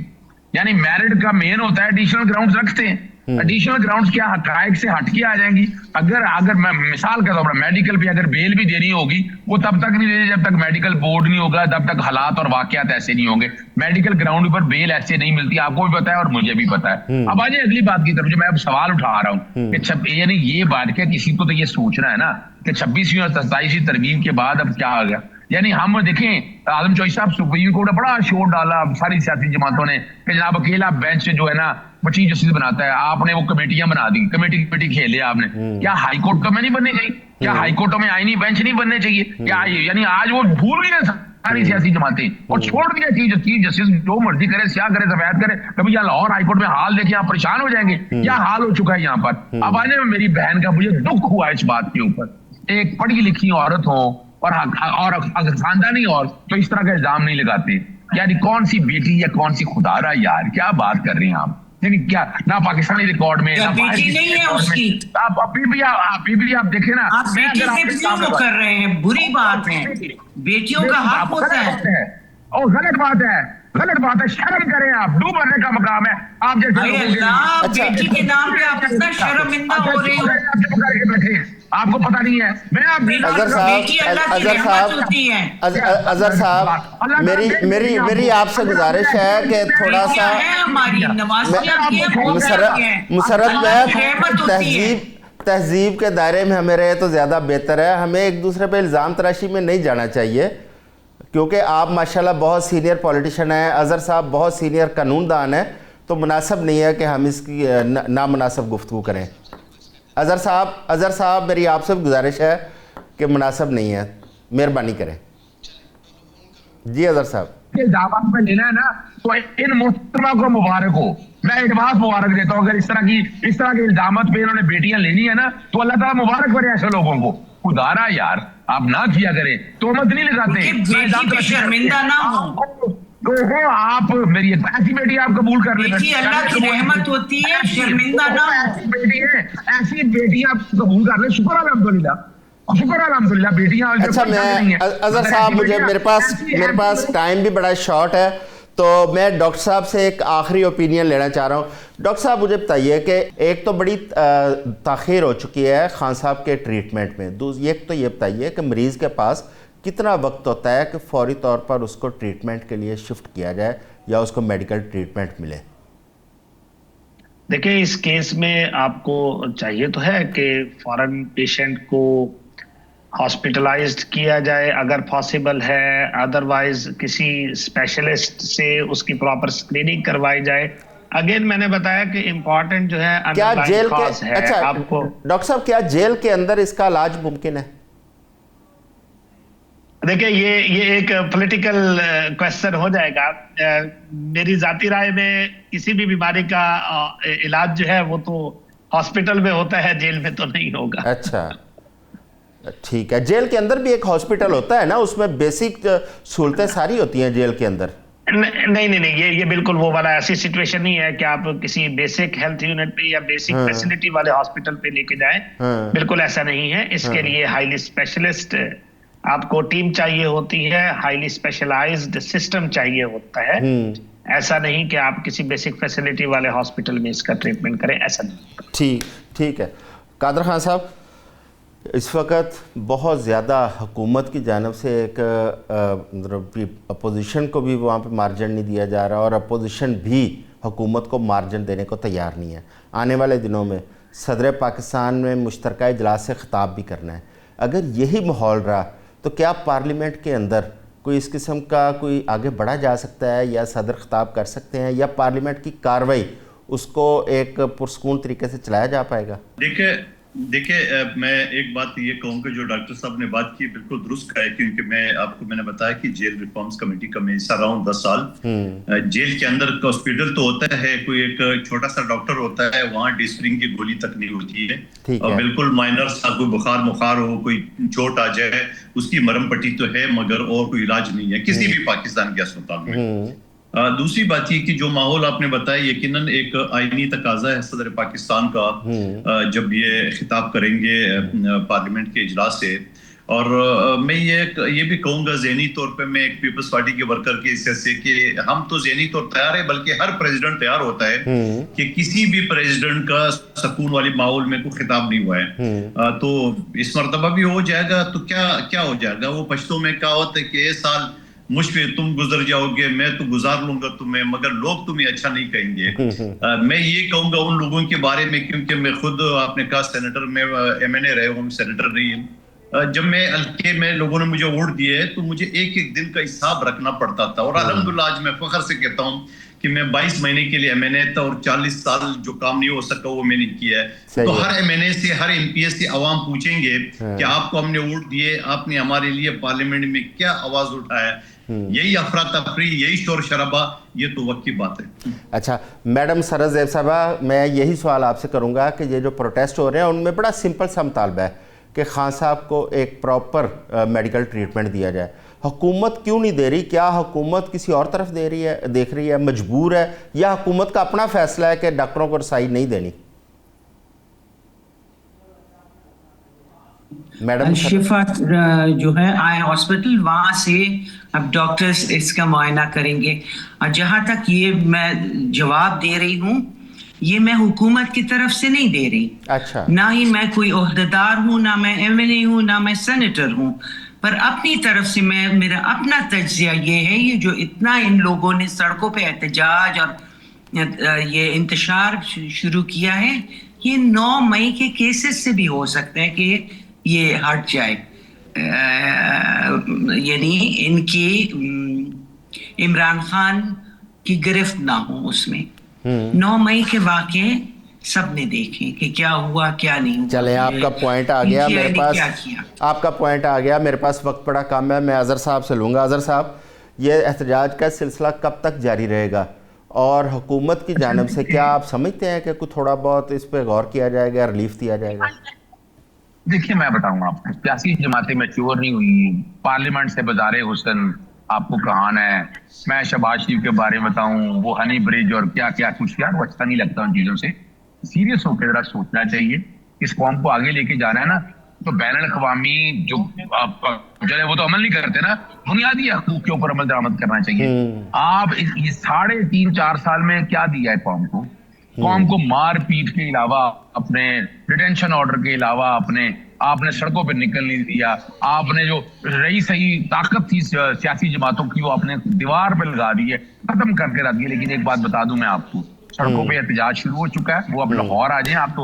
यानी मेरिट का मेन होता है, एडिशनल ग्राउंड्स रखते हैं। एडिशनल ग्राउंड्स क्या हकायक से हटके आ जाएंगी। अगर मैं मिसाल के तौर पर मेडिकल पे अगर बेल भी देनी होगी वो तब तक नहीं देनी जब तक मेडिकल बोर्ड नहीं होगा, तब तक हालात और वाकयात ऐसे नहीं होंगे। मेडिकल ग्राउंड पर बेल ऐसे नहीं मिलती, आपको भी पता है और मुझे भी पता है। अब आज अगली बात की तरफ जो मैं अब सवाल उठा रहा हूँ कि यानी ये बात क्या किसी को तो ये सोचना है ना कि 26वीं और 27वीं तरमीम के बाद अब क्या आ गया। यानी हम देखें आजम चौधरी साहब सुप्रीम कोर्ट ने बड़ा शोर डाला सारी सियासी जमातों ने कि जनाब अकेला बेंच जो है ना वो चीफ जस्टिस बनाता है, आपने वो कमेटियां बना दी, कमेटी खेले आपने। क्या हाई कोर्टों में नहीं बननी चाहिए? क्या हाई कोर्टों में आईनी बेंच नहीं बनने चाहिए? क्या यानी आज वो भूल गए सारी सियासी जमातें और छोड़ दिया चीफ जस्टिस जो मर्जी करे, क्या करे, सफेद करे। कभी यहाँ लाहौर हाईकोर्ट में हाल देखे आप परेशान हो जाएंगे, क्या हाल हो चुका है यहाँ पर। अब आने में मेरी बहन का मुझे दुख हुआ इस बात के ऊपर, एक पढ़ी लिखी औरत हो और खानदानी और तो इस तरह का इल्जाम नहीं लगाते। यानी कौन सी बेटी या कौन सी खुदारा यार, क्या बात कर रहे हैं आप। यानी क्या ना पाकिस्तानी रिकॉर्ड में ना बेटी नहीं है उसकी। आप अभी भी आप देखें ना, आप बेटी से क्यों कर रहे हैं, बुरी बात है। बेटियों का हक होता है और गलत बात है। शर्म करें आप, डूब मरने का मकाम है। आप जैसे बेटी के नाम पे आप इतना शर्मिंदा हो रहे हो, आपको पता नहीं है। मैं आप अजहर साहब मेरी आपसे गुजारिश है कि थोड़ा सा मुसरत तहजीब के दायरे में हमें रहे तो ज़्यादा बेहतर है। हमें एक दूसरे पे इल्ज़ाम तराशी में नहीं जाना चाहिए, क्योंकि आप माशाल्लाह बहुत सीनियर पॉलिटिशियन हैं, अजहर साहब बहुत सीनियर कानूनदान हैं, तो मुनासिब नहीं है कि हम इसकी नामुनासिब गुफ्तगू करें। अजहर साहब मेरी आपसे गुजारिश है कि मुनासिब नहीं है, मेहरबानी करें। जी अजहर साहब दावा पे लेना है ना तो इन मुहतरमा को मुबारक हो, मैं एडवांस मुबारक देता हूँ। अगर इस तरह के इल्जामत पे इन्होंने बेटियां लेनी है ना तो अल्लाह ताला मुबारक करे ऐसे लोगों को। खुदारा यार आप ना किया करें, तोहमत नहीं लगाते, शर्मिंदा ना हो तो आप मेरी ऐसी बेटी आप कबूल कर लेते, अल्लाह की रहमत होती है, शर्मिंदा ना हो। ऐसी बेटी आप कबूल कर ले, शुक्र अल्हम्दुलिल्लाह बेटियां। अच्छा मैं अजहर साहब मेरे पास टाइम भी बड़ा शॉर्ट है, तो मैं डॉक्टर साहब से एक आखिरी ओपिनियन लेना चाह रहा हूँ। डॉक्टर साहब मुझे बताइए कि एक तो बड़ी ताख़ीर हो चुकी है खान साहब के ट्रीटमेंट में, एक तो ये बताइए कि मरीज़ के पास कितना वक्त होता है कि फौरी तौर पर उसको ट्रीटमेंट के लिए शिफ्ट किया जाए या उसको मेडिकल ट्रीटमेंट मिले। देखिए इस केस में आपको चाहिए तो है कि फौरन पेशेंट को हॉस्पिटलाइज्ड किया जाए अगर पॉसिबल है, अदरवाइज किसी स्पेशलिस्ट से उसकी प्रॉपर स्क्रीनिंग करवाई जाए। अगेन मैंने बताया कि इम्पोर्टेंट जो है क्या जेल के अच्छा आपको डॉक्टर साहब क्या जेल के अंदर इसका इलाज मुमकिन है? देखिए ये एक पॉलिटिकल क्वेश्चन हो जाएगा। मेरी जाती राय में किसी भी बीमारी का इलाज जो है वो तो हॉस्पिटल में होता है, जेल में तो नहीं होगा। अच्छा ठीक है, जेल के अंदर भी एक हॉस्पिटल होता है ना, उसमें बेसिक सहूलतें सारी होती हैं जेल के अंदर। नहीं ये बिल्कुल वो वाला ऐसी सिचुएशन नहीं है कि आप किसी बेसिक हेल्थ यूनिट पे या बेसिक फैसिलिटी वाले हॉस्पिटल पे लेके जाएं। बिल्कुल ऐसा नहीं है। इसके लिए हाईली स्पेशलिस्ट आपको टीम चाहिए होती है, हाईली स्पेशलाइज्ड सिस्टम चाहिए होता है। ऐसा नहीं कि आप किसी बेसिक फैसिलिटी वाले हॉस्पिटल में इसका ट्रीटमेंट करें, ऐसा नहीं। ठीक है। कादर खान साहब, इस वक्त बहुत ज़्यादा हुकूमत की जानिब से एक अपोजिशन को भी वहाँ पे मार्जिन नहीं दिया जा रहा और अपोजिशन भी हुकूमत को मार्जिन देने को तैयार नहीं है। आने वाले दिनों में सदर पाकिस्तान में मुश्तरका इजलास से ख़िताब भी करना है। अगर यही माहौल रहा तो क्या पार्लियामेंट के अंदर कोई इस किस्म का कोई आगे बढ़ा जा सकता है या सदर ख़िताब कर सकते हैं या पार्लियामेंट की कार्रवाई उसको एक पुरसकून तरीके से चलाया जा पाएगा? देखिए मैं एक बात ये कहूँगा, जो डॉक्टर साहब ने बात की बिल्कुल दुरुस्त है, क्योंकि मैंने बताया कि जेल रिफॉर्म्स कमेटी का मैं हिस्सा रहा हूँ 10 साल। जेल के अंदर हॉस्पिटल तो होता है, कोई एक छोटा सा डॉक्टर होता है, वहाँ डिस्प्रिंग की गोली तक नहीं होती है और बिल्कुल माइनर सा कोई बुखार हो, कोई चोट आ जाए, उसकी मरहम पट्टी तो है मगर और कोई इलाज नहीं है किसी भी पाकिस्तान के अस्पताल में। दूसरी बात ये कि जो माहौल आपने बताया यकीनन एक आईनी तकाजा है सदर पाकिस्तान का जब ये खिताब करेंगे पार्लियामेंट के इजलास से, और मैं ये भी कहूंगा ज़हनी तौर पे, मैं एक पीपल्स पार्टी के वर्कर की हैसियत से, कि हम तो ज़हनी तौर तैयार है, बल्कि हर प्रेसिडेंट तैयार होता है कि किसी भी प्रेसिडेंट का सुकून वाली माहौल में कोई खिताब नहीं हुआ है तो इस मरतबा भी हो जाएगा। तो क्या हो जाएगा, वो पश्तो में कहावत है कि ये साल मुझ पे तुम गुजर जाओगे, मैं तो गुजार लूंगा तुम्हें, मगर लोग तुम्हें अच्छा नहीं कहेंगे। मैं ये कहूंगा उन लोगों के बारे में, क्योंकि मैं खुद, आपने कहा सेनेटर में MNA रहे हूँ, सेनेटर नहीं है। जब मैं हल्के में लोगों ने मुझे वोट दिए तो मुझे एक एक दिन का हिसाब रखना पड़ता था, और अल्हम्दुलिल्लाह आज मैं फख्र से कहता हूँ कि मैं 22 महीने के लिए MNA था और 40 साल जो काम नहीं हो सका वो मैंने किया है। तो हर MNA से, हर MPS से अवाम पूछेंगे कि आपको हमने वोट दिए, आपने हमारे लिए पार्लियामेंट में क्या आवाज उठाया, यही अफरा तफरी, यही शोर शराबा, ये तो वक्त की बात है। अच्छा मैडम सरस ज़ेब साहबा, मैं यही सवाल आपसे करूंगा कि ये जो प्रोटेस्ट हो रहे हैं उनमें बड़ा सिंपल सा मुतालबा है कि खान साहब को एक प्रॉपर मेडिकल ट्रीटमेंट दिया जाए। हुकूमत क्यों नहीं दे रही? क्या हुकूमत किसी और तरफ देख रही है, मजबूर है, या हुकूमत का अपना फैसला है कि डॉक्टरों को रसाई नहीं देनी? मैडम शिफा जो है आई हॉस्पिटल, वहाँ से अब डॉक्टर्स इसका मुआयना करेंगे। और जहाँ तक ये मैं जवाब दे रही हूँ, ये मैं हुकूमत की तरफ से नहीं दे रही। अच्छा। ना ही मैं कोई ओहदेदार हूँ, ना मैं MNA हूँ, ना मैं सेनेटर हूँ, पर अपनी तरफ से मेरा अपना तज्जिया ये है, ये जो इतना इन लोगों ने सड़कों पे एहतजाज और ये इंतशार शुरू किया है, ये 9 मई के केसेस से भी हो सकते हैं कि ये हट जाए। यानी इनकी इमरान खान की गिरफ्त ना हो उसमें। 9 मई के वाक़े सबने देखे कि क्या हुआ क्या नहीं हुआ। चले, आपका पॉइंट आ गया मेरे पास, आपका पॉइंट आ गया मेरे पास। वक्त बड़ा कम है, मैं अजहर साहब से लूँगा। अजहर साहब, ये एहतजाज का सिलसिला कब तक जारी रहेगा, और हुकूमत की जानिब से क्या आप समझते हैं कि कुछ थोड़ा बहुत इस पर गौर किया जाएगा, रिलीफ दिया जाएगा? देखिए मैं बताऊंगा आपको, सियासी जमातें मैच्योर नहीं हुई। पार्लियामेंट से बजारे हुसन आपको कहाना है, मैं शहबाज शरीफ के बारे में बताऊं, वो हनी ब्रिज और क्या क्या कुछ, यार वो अच्छा नहीं लगता उन चीजों से। सीरियस होकर जरा सोचना चाहिए। इस कौम को आगे लेके जाना है ना, तो बैनुल अक़वामी जो वो तो अमल नहीं करते ना, बुनियादी हकूक के ऊपर अमल दरामद करना चाहिए। आप ये 3.5-4 साल में क्या दिया है कौम को? कौम को मार पीट के अलावा, अपने डिटेंशन ऑर्डर के अलावा, आपने सड़कों पर निकल नहीं दिया। आपने जो रही सही ताकत थी सियासी जमातों की, वो आपने दीवार पे लगा दी है, खत्म करके रख दिया। लेकिन एक बात बता दूं मैं आपको, सड़कों पे एहतजाज शुरू हो चुका है। वो अब लाहौर आ जाए, आप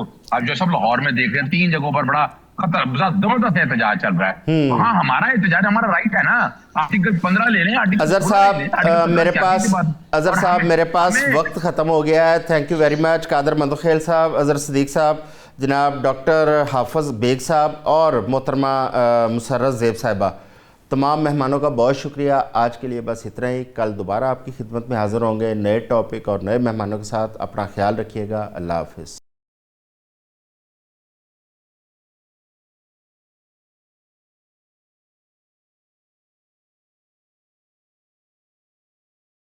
जो सब लाहौर में देख रहे हैं, 3 जगहों पर बड़ा जबरदस्त एहतजाज चल रहा है। हाँ, हमारा एहतजाज, हमारा राइट है ना। आर्टिकल 15 ले लें। अजहर साहब मेरे पास वक्त ख़त्म हो गया है। Thank you very much. Qadir Mandokhel साहब, अजहर सदीक साहब, जनाब डॉक्टर हाफिज़ बेग साहब और मोहतरमा मुसर्रत ज़ेब साहिबा, तमाम मेहमानों का बहुत शुक्रिया। आज के लिए बस इतना ही। कल दोबारा आपकी खिदमत में हाज़िर होंगे नए टॉपिक और नए मेहमानों के साथ। अपना ख्याल रखिएगा। अल्लाह हाफ़िज़।